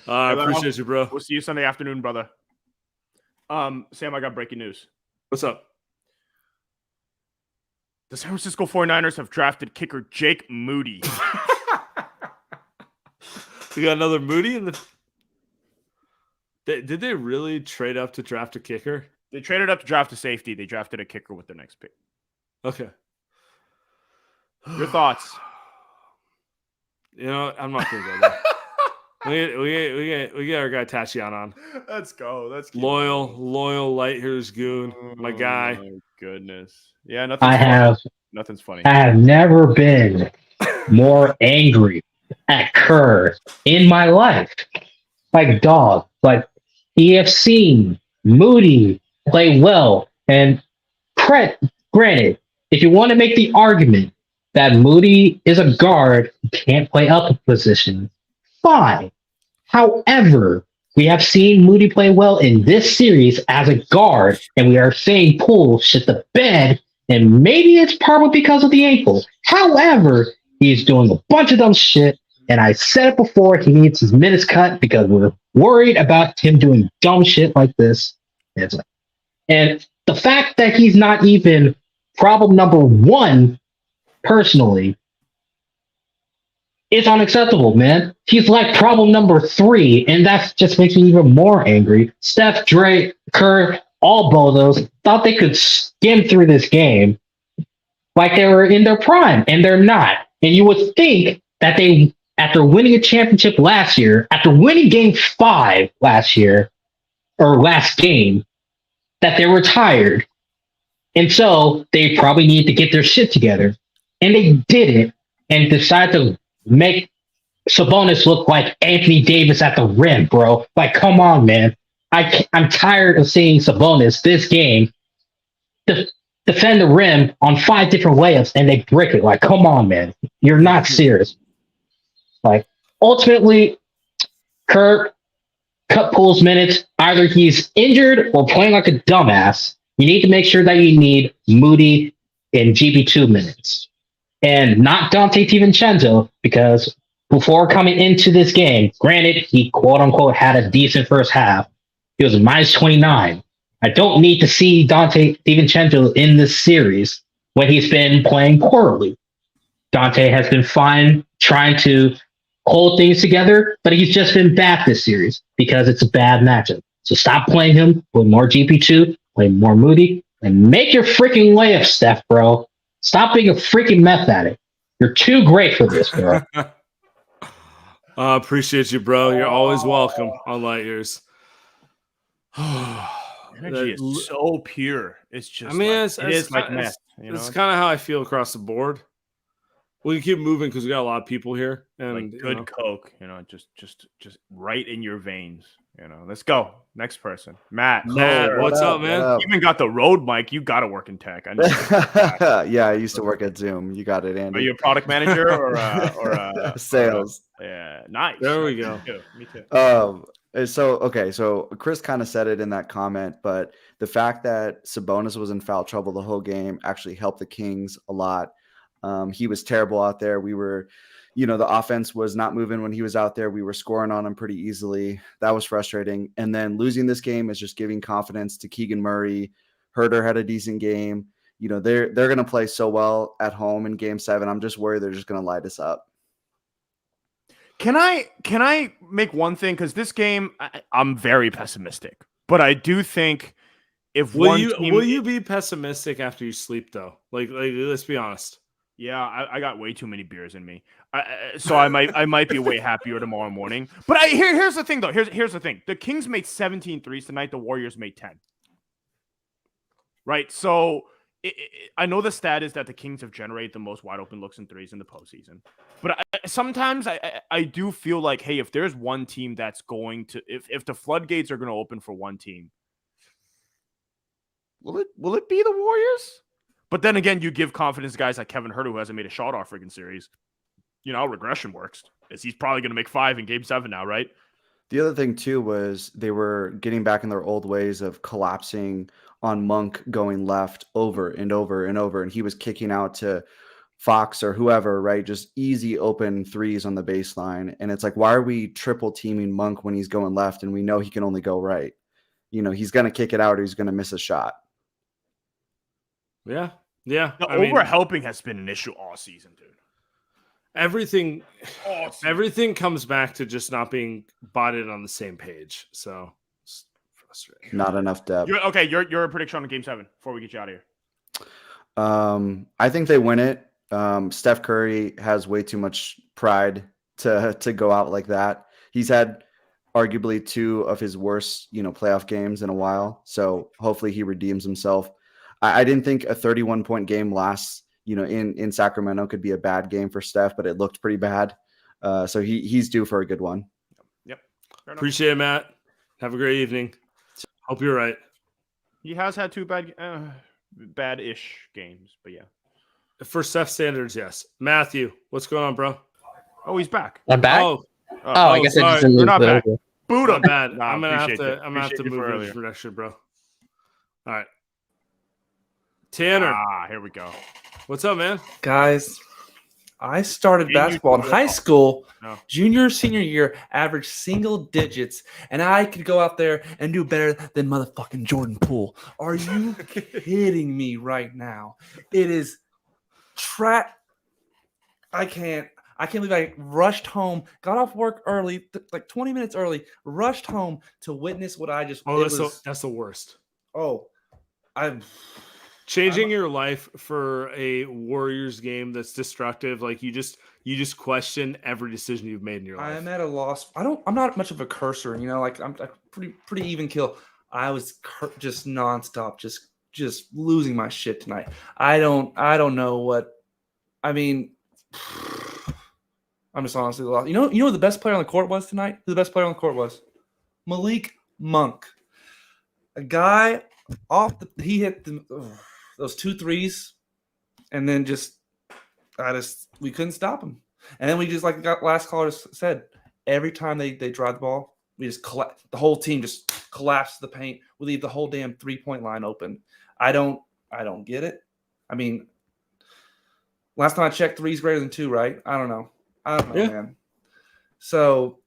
I appreciate you, bro. We'll see you Sunday afternoon, brother. Sam, I got breaking news. What's up? The San Francisco 49ers have drafted kicker Jake Moody. We got another Moody in the. Did they really trade up to draft a kicker? They traded up to draft a safety. They drafted a kicker with their next pick. Okay. Your thoughts? I'm not gonna go there. We get our guy Tachian on. Let's go. Let's loyal light hairs goon, my guy. Oh my goodness. Yeah, nothing's funny. I have never been more angry at Kerr in my life. Like, dog. Like, he have seen Moody play well, and granted, if you want to make the argument that Moody is a guard who can't play up a position, fine. However, we have seen Moody play well in this series as a guard, and we are saying Poole shit the bed, and maybe it's probably because of the ankle. However, he's doing a bunch of dumb shit, and I said it before, he needs his minutes cut because we're worried about him doing dumb shit like this. And the fact that he's not even problem number 1, personally, is unacceptable, man. He's like problem number 3, and that just makes me even more angry. Steph, Dre, Kerr, all bozos thought they could skim through this game like they were in their prime, and they're not. And you would think that they, after winning a championship last year, after winning game 5 last year, or last game, that they were tired. And so they probably need to get their shit together. And they didn't, and decided to make Sabonis look like Anthony Davis at the rim, bro. Like, come on, man. I'm tired of seeing Sabonis this game defend the rim on 5 different layups and they brick it. Like, come on, man. You're not serious. Like, ultimately, Kerr cut Poole's minutes. Either he's injured or playing like a dumbass. You need to make sure that you need Moody in GB2 minutes. And not Dante DiVincenzo, because before coming into this game, granted, he quote-unquote had a decent first half. He was minus 29. I don't need to see Dante DiVincenzo in this series when he's been playing poorly. Dante has been fine trying to hold things together, but he's just been bad this series because it's a bad matchup. So stop playing him, play more GP2, play more Moody, and make your freaking layup, Steph, bro. Stop being a freaking meth addict. You're too great for this, bro. Appreciate you, bro. You're always welcome on Light Years. Energy is so pure. It's just. I mean, it is like meth. It's kind of how I feel across the board. We can keep moving because we got a lot of people here, and like good Coke, just right in your veins. Let's go. Next person, Matt. Matt, what's up, man? You even got the road mic. You got to work in tech. I know. Yeah, I used to work at Zoom. You got it, Andy. Are you a product manager or sales? Yeah, nice. There we go. Me too. So Chris kind of said it in that comment, but the fact that Sabonis was in foul trouble the whole game actually helped the Kings a lot. He was terrible out there. We were, the offense was not moving when he was out there. We were scoring on him pretty easily. That was frustrating. And then losing this game is just giving confidence to Keegan Murray. Herter had a decent game. They're going to play so well at home in Game 7. I'm just worried they're just going to light us up. Can I make one thing? Because this game, I'm very pessimistic, but I do think if will you be pessimistic after you sleep though? Like let's be honest. Yeah, I got way too many beers in me, so I might be way happier tomorrow morning. But here's the thing though. Here's the thing. The Kings made 17 threes tonight. The Warriors made 10. Right, so. I know the stat is that the Kings have generated the most wide open looks in threes in the postseason, but sometimes I do feel like, hey, if there's one team that's going to, if the floodgates are going to open for one team, will it be the Warriors? But then again, you give confidence to guys like Kevin Herter, who hasn't made a shot all freaking series. How regression works. Is he's probably going to make 5 in Game 7 now, right? The other thing too was they were getting back in their old ways of collapsing on Monk going left over and over and over, and he was kicking out to Fox or whoever, right? Just easy open threes on the baseline. And it's like, why are we triple teaming Monk when he's going left and we know he can only go right? He's going to kick it out or he's going to miss a shot. Yeah. The helping has been an issue all season, dude. Everything comes back to just not being botted on the same page. So it's frustrating. Not enough depth. Your prediction on Game 7 before we get you out of here. I think they win it. Steph Curry has way too much pride to go out like that. He's had arguably 2 of his worst, playoff games in a while. So hopefully he redeems himself. I didn't think a 31-point game in Sacramento could be a bad game for Steph, but it looked pretty bad. So he's due for a good one. Yep. Appreciate it, Matt. Have a great evening. Hope you're right. He has had 2 bad-ish games, but yeah. For Steph standards, yes. Matthew, what's going on, bro? Oh, he's back. I'm back? Oh, I guess I just didn't You're not back. Boot on bad. Nah, I'm gonna have appreciate to you move for your earlier. introduction, bro. All right. Tanner. Here we go. What's up, man? Guys, I started basketball in high school, junior, senior year, average single digits, and I could go out there and do better than motherfucking Jordan Poole. Are you kidding me right now? It is I can't believe I rushed home, got off work early, like 20 minutes early, rushed home to witness what I just. That's the worst. I'm changing your life for a Warriors game that's destructive. Like you just question every decision you've made in your life. I'm at a loss. I'm not much of a cursor, like I'm pretty even kill. I was just nonstop, just losing my shit tonight. I don't know what. I mean, I'm just honestly lost. You know who the best player on the court was tonight? Who the best player on the court was? Malik Monk. A guy he hit those 2 threes, and then we couldn't stop him. And then we just, like last caller said, every time they drive the ball, we just the whole team just collapses the paint. We leave the whole damn 3-point line open. I don't get it. I mean, last time I checked, 3's greater than 2, right? I don't know, man. So,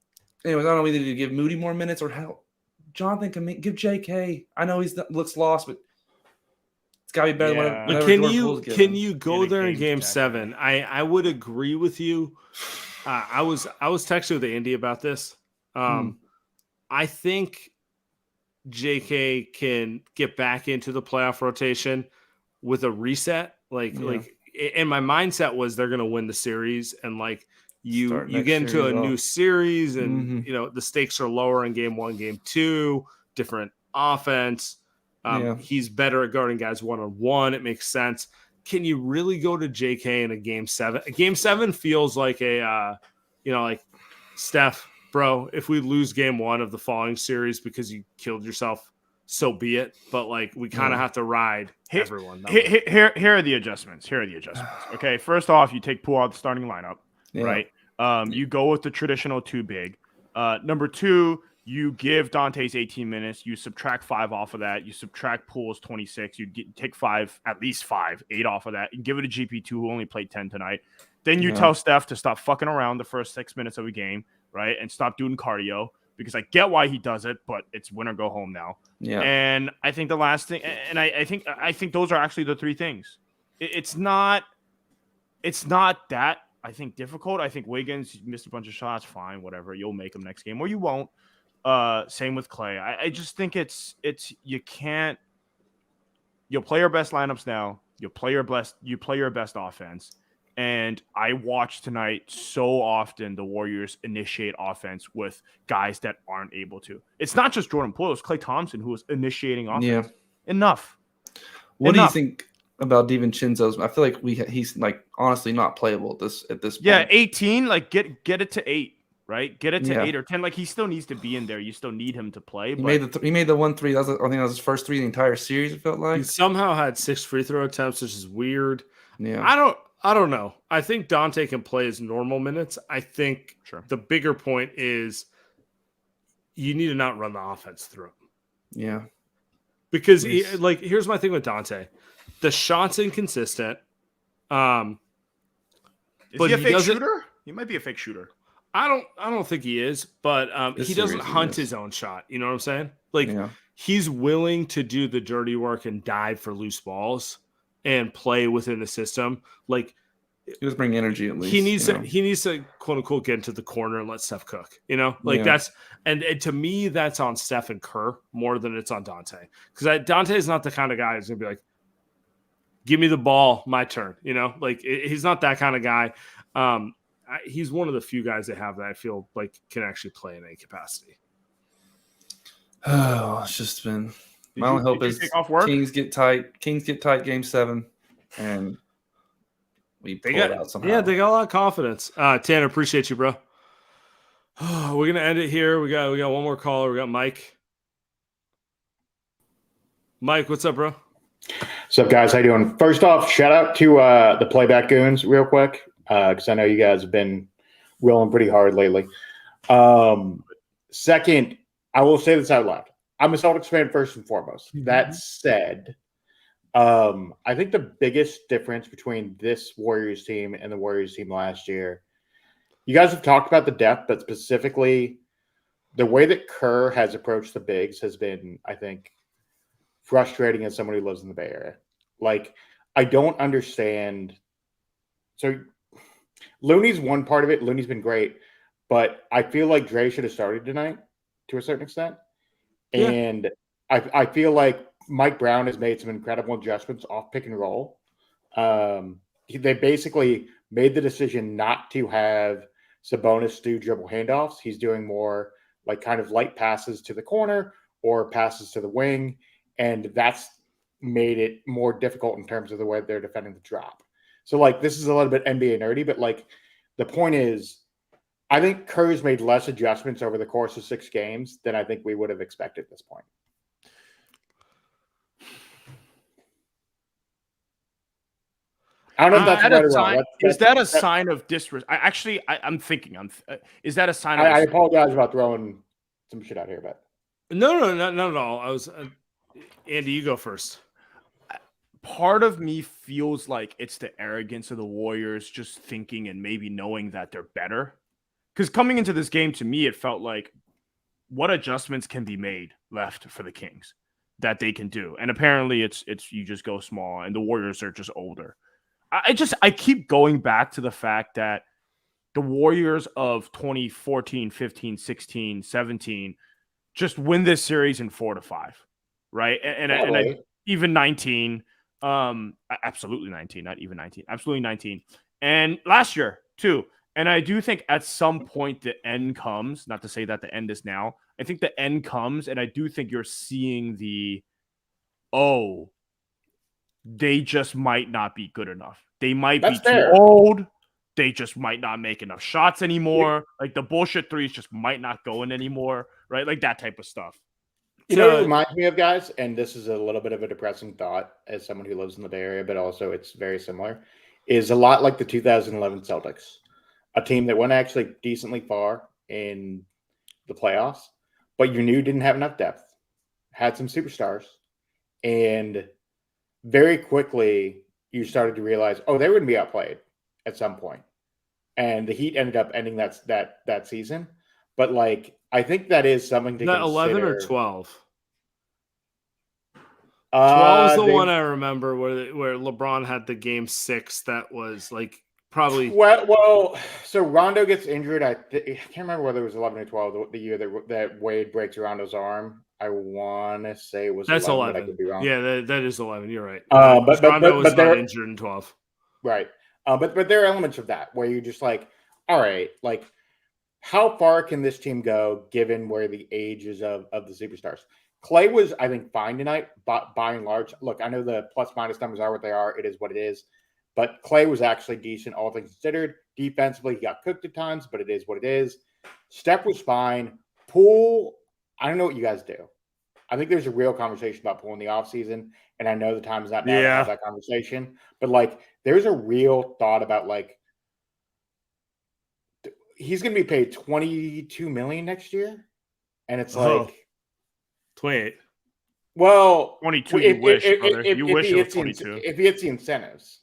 anyways, I don't know whether to give Moody more minutes or help. Jonathan can give JK. I know he looks lost, but it's got to be better than whatever. Can you go there in Game 7? I would agree with you. I was texting with Andy about this. I think JK can get back into the playoff rotation with a reset. Like and my mindset was they're going to win the series, and like you Next get into series a new off. series, and Mhm. the stakes are lower in game 1, game 2, different offense. Yeah. He's better at guarding guys one-on-one. It makes sense. Can you really go to JK in a game 7? A game 7 feels like a, like Steph, bro, if we lose game 1 of the following series because you killed yourself, so be it. But like, we kind of have to ride everyone. Here are the adjustments. Okay. First off, you take Poole out of the starting lineup, Yeah. right? You go with the traditional 2 big. Number 2, you give Dante's 18 minutes. You subtract 5 off of that. You subtract Poole's 26. You take 5, at least 5, 8 off of that, and give it to GP2, who only played 10 tonight. Then you tell Steph to stop fucking around the first 6 minutes of a game, right? And stop doing cardio, because I get why he does it, but it's win or go home now. Yeah. And I think the last thing, and I think those are actually the 3 things. It's not that I think difficult. I think Wiggins missed a bunch of shots, fine, whatever. You'll make them next game, or you won't. Same with Clay. I just think it's you'll play your best lineups now. You play your best offense. And I watched tonight so often the Warriors initiate offense with guys that aren't able to. It's not just Jordan Poole, it's Klay Thompson who was initiating offense. Yeah. Enough. What do you think about DiVincenzo's? I feel like he's like honestly not playable at this point. Yeah, 18, like get it to 8, right? Get it to 8 or 10. Like, he still needs to be in there. You still need him to play. He made the 1 3. I think that was his first 3 the entire series. It felt like he somehow had 6 free throw attempts, which is weird. Yeah, I don't know. I think Dante can play his normal minutes. I think the bigger point is you need to not run the offense through him. Yeah, because here's my thing with Dante: the shot's inconsistent. Is he a fake shooter? He might be a fake shooter. I don't think he is, but he doesn't hunt his own shot. You know what I'm saying? Like, he's willing to do the dirty work and dive for loose balls and play within the system. Like, he does bring energy at least. He needs to quote unquote get into the corner and let Steph cook. That's and to me that's on Steph and Kerr more than it's on Dante, because Dante is not the kind of guy who's gonna be like, give me the ball, my turn. He's not that kind of guy. He's one of the few guys they have that I feel like can actually play in any capacity. Oh, it's just been my only hope is Kings get tight game 7, and we pull it out somehow. Yeah, they got a lot of confidence. Tanner, appreciate you, bro. We're gonna end it here. We got one more caller. We got Mike. Mike, what's up, bro? What's up, guys? How you doing? First off, shout out to the Playback Goons real quick, because I know you guys have been rolling pretty hard lately. Second, I will say this out loud. I'm a Celtics fan first and foremost. Mm-hmm. That said, I think the biggest difference between this Warriors team and the Warriors team last year, you guys have talked about the depth, but specifically the way that Kerr has approached the bigs has been, I think, frustrating as someone who lives in the Bay Area. Like, I don't understand. So Looney's one part of it. Looney's been great, but I feel like Dre should have started tonight to a certain extent. Yeah. And I feel like Mike Brown has made some incredible adjustments off pick and roll. They basically made the decision not to have Sabonis do dribble handoffs. He's doing more like kind of light passes to the corner or passes to the wing. And that's made it more difficult in terms of the way they're defending the drop. So, like, this is a little bit NBA nerdy, but, like, the point is, I think Kerr's made less adjustments over the course of 6 games than I think we would have expected at this point. I don't know if that's right or wrong. Is that a sign of disrespect? I'm thinking. Is that a sign of? I apologize about throwing some shit out here, but no, not at all. I was Andy. You go first. Part of me feels like it's the arrogance of the Warriors just thinking and maybe knowing that they're better. Because coming into this game, to me, it felt like what adjustments can be made left for the Kings that they can do. And apparently it's you just go small and the Warriors are just older. I keep going back to the fact that the Warriors of 2014, 15, 16, 17 just win this series in 4 to 5, right? And even 19, Absolutely 19, not even 19. Absolutely 19. And last year too. And I do think at some point the end comes, not to say that the end is now. I think the end comes, and I do think you're seeing they just might not be good enough. They might That's be too fair. old. They just might not make enough shots anymore. Like the bullshit threes just might not go in anymore, right? Like that type of stuff. You know what it reminds me of, guys? And this is a little bit of a depressing thought as someone who lives in the Bay Area, but also it's very similar, is a lot like the 2011 Celtics, a team that went actually decently far in the playoffs, but you knew didn't have enough depth, had some superstars, and very quickly you started to realize, they were going to be outplayed at some point. And the Heat ended up ending that season. But like, I think that is something to consider. 11 or 12? 12 is the one I remember where LeBron had the game 6 that was like probably. Well, so Rondo gets injured. I can't remember whether it was 11 or 12, the year that Wade breaks Rondo's arm. I want to say it was that's 11. 11. But I could be wrong. Yeah, that is 11. You're right. But Rondo was not injured in 12. Right. But there are elements of that where you're just like, all right, like how far can this team go given where the ages of the superstars? Clay was, I think, fine tonight, but by and large. Look, I know the plus minus numbers are what they are. It is what it is. But Clay was actually decent, all things considered. Defensively, he got cooked at times, but it is what it is. Steph was fine. Poole, I don't know what you guys do. I think there's a real conversation about Poole in the offseason, and I know the time is not now to have that conversation. But, like, there's a real thought about, like, he's going to be paid $22 million next year, and it's like 28. Well, 22. You wish, brother. You wish it was 22. If he hits the incentives,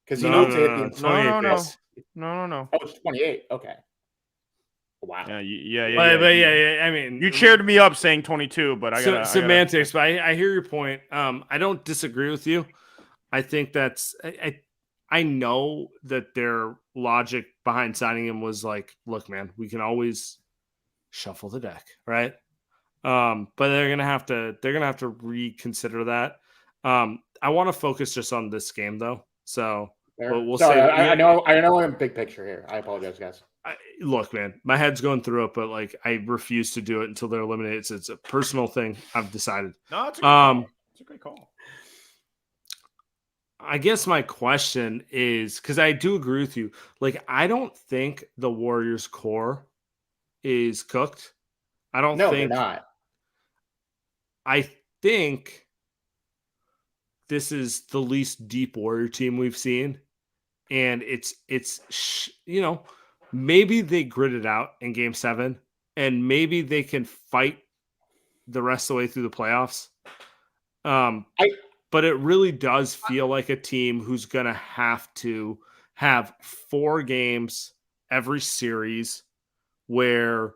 because he No, needs to hit the incentives. No. Oh, it's 28. Okay. Wow. Yeah. But yeah. I mean, you cheered me up saying 22, but I got semantics. But I hear your point. I don't disagree with you. I think that's I know that their logic behind signing him was like, look, man, we can always shuffle the deck, right? But they're gonna have to reconsider that. I want to focus just on this game though. So we'll Sorry, say I know I'm big picture here. I apologize, guys. Look, man, my head's going through it, but like I refuse to do it until they're eliminated. It's a personal thing. I've decided. No, it's a great call. It's a great call. I guess my question is, because I do agree with you. Like, I don't think the Warriors core is cooked. I don't think they're not. I think this is the least deep Warrior team we've seen. And it's maybe they grit it out in game 7 and maybe they can fight the rest of the way through the playoffs. But it really does feel like a team who's going to have 4 games every series where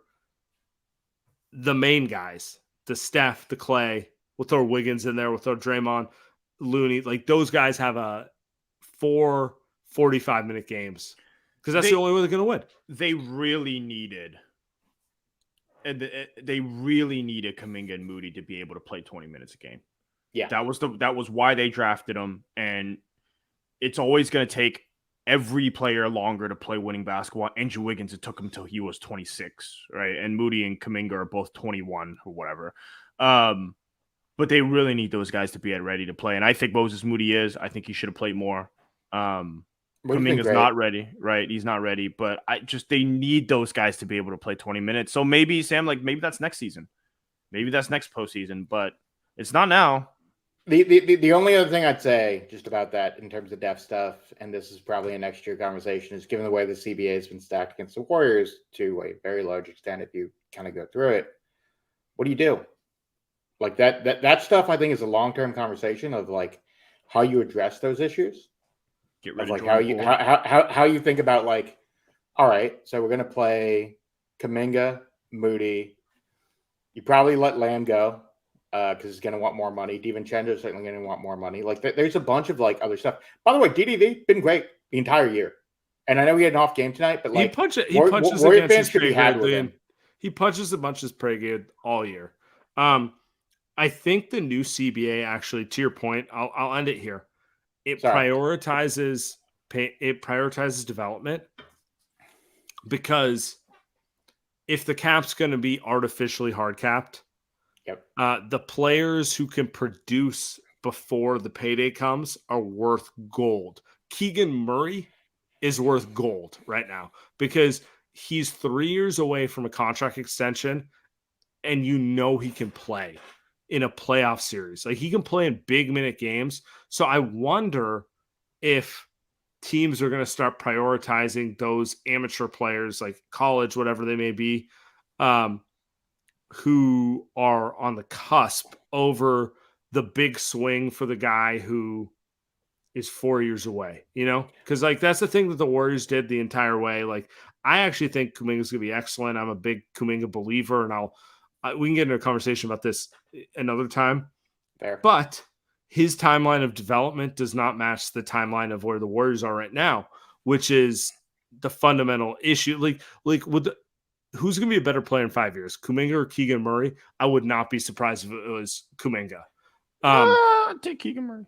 the main guys, the Steph, the Clay, we'll throw Wiggins in there, we'll throw Draymond, Looney, like those guys have a 4 45-minute games because that's the only way they're going to win. They really needed Kuminga and Moody to be able to play 20 minutes a game. Yeah, that was why they drafted him, and it's always going to take every player longer to play winning basketball. Andrew Wiggins, it took him till he was 26, right? And Moody and Kuminga are both 21 or whatever. But they really need those guys to be ready to play, and I think Moses Moody is. I think he should have played more. Kuminga's not ready, right? He's not ready, but they need those guys to be able to play 20 minutes. So maybe, Sam, maybe that's next season. Maybe that's next postseason, but it's not now. The only other thing I'd say just about that in terms of depth stuff, and this is probably a next year conversation, is given the way the CBA has been stacked against the Warriors to a very large extent, if you kind of go through it, what do you do? Like that stuff, I think, is a long-term conversation of like how you address those issues. Get rid of like how you think about like, all right, so we're gonna play Kuminga, Moody. You probably let Lamb go. Because he's going to want more money. DiVincenzo is certainly going to want more money. Like, there's a bunch of, like, other stuff. By the way, DDV been great the entire year. And I know he had an off game tonight, but, like, he punches Warrior fans should be happy with him. He punches a bunch of prey good all year. I think the new CBA actually, to your point, I'll end it here. It Sorry. prioritizes development, because if the cap's going to be artificially hard capped, Yep. The players who can produce before the payday comes are worth gold. Keegan Murray is worth gold right now because he's 3 years away from a contract extension, and he can play in a playoff series. Like, he can play in big minute games. So I wonder if teams are going to start prioritizing those amateur players, like college, whatever they may be, who are on the cusp, over the big swing for the guy who is 4 years away, because like that's the thing that the Warriors did the entire way. Like, I actually think Kuminga's going to be excellent. I'm a big Kuminga believer, and we can get into a conversation about this another time. Fair. But his timeline of development does not match the timeline of where the Warriors are right now, which is the fundamental issue. Who's going to be a better player in 5 years, Kuminga or Keegan Murray? I would not be surprised if it was Kuminga. Take Keegan Murray.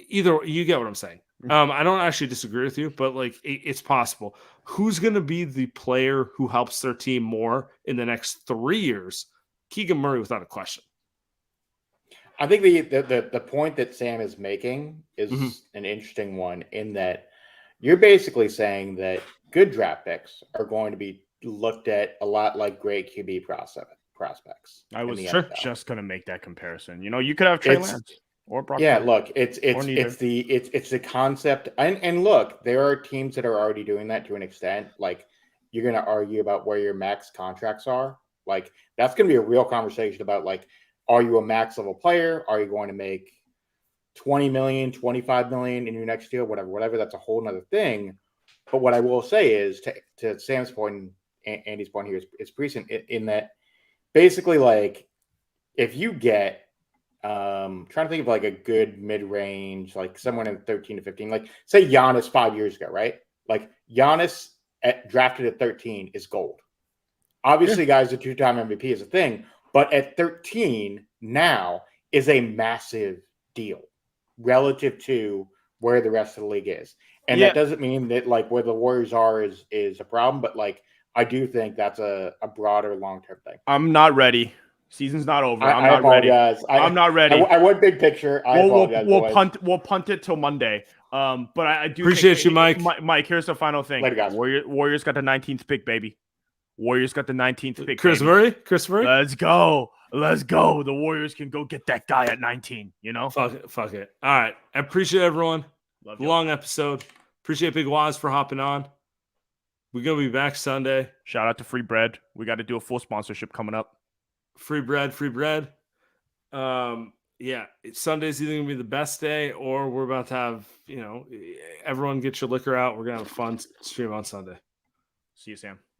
Either, you get what I'm saying. I don't actually disagree with you, but like it's possible. Who's going to be the player who helps their team more in the next 3 years? Keegan Murray, without a question. I think the point that Sam is making is Mm-hmm. an interesting one, in that you're basically saying that good draft picks are going to be looked at a lot like great QB prospects. I was in the NFL. just going to make that comparison. You could have Trey Lance or Brock. Yeah, Purdy, look, it's the concept, and look, there are teams that are already doing that to an extent. Like, you're going to argue about where your max contracts are. Like, that's going to be a real conversation about, like, are you a max level player? Are you going to make 20 million, 25 million in your next deal? Whatever. That's a whole nother thing. But what I will say is, to Sam's point and Andy's point here, is prescient in that basically, like, if you get trying to think of like a good mid-range, like someone in 13 to 15, like say Giannis 5 years ago, right? Like, Giannis drafted at 13 is gold. Obviously, guys, a 2-time MVP is a thing, but at 13 now is a massive deal relative to where the rest of the league is. And that doesn't mean that like where the Warriors are is a problem, but like I do think that's a broader long-term thing. I'm not ready. Season's not over. I not apologize. ready. I'm not ready. I went big picture. We'll punt it till Monday. But I do appreciate you, Mike. Mike, here's the final thing. Later, guys. Warriors got the 19th pick, baby. Warriors got the 19th pick. Chris baby. Murray. Let's go. The Warriors can go get that guy at 19. Fuck it. All right. I appreciate everyone. Love you. Long episode. Appreciate Big Waz for hopping on. We're gonna be back Sunday. Shout out to Free Bread. We got to do a full sponsorship coming up. Free bread. Yeah, Sunday's either gonna be the best day, or we're about to have, everyone get your liquor out. We're gonna have a fun stream on Sunday. See you, Sam.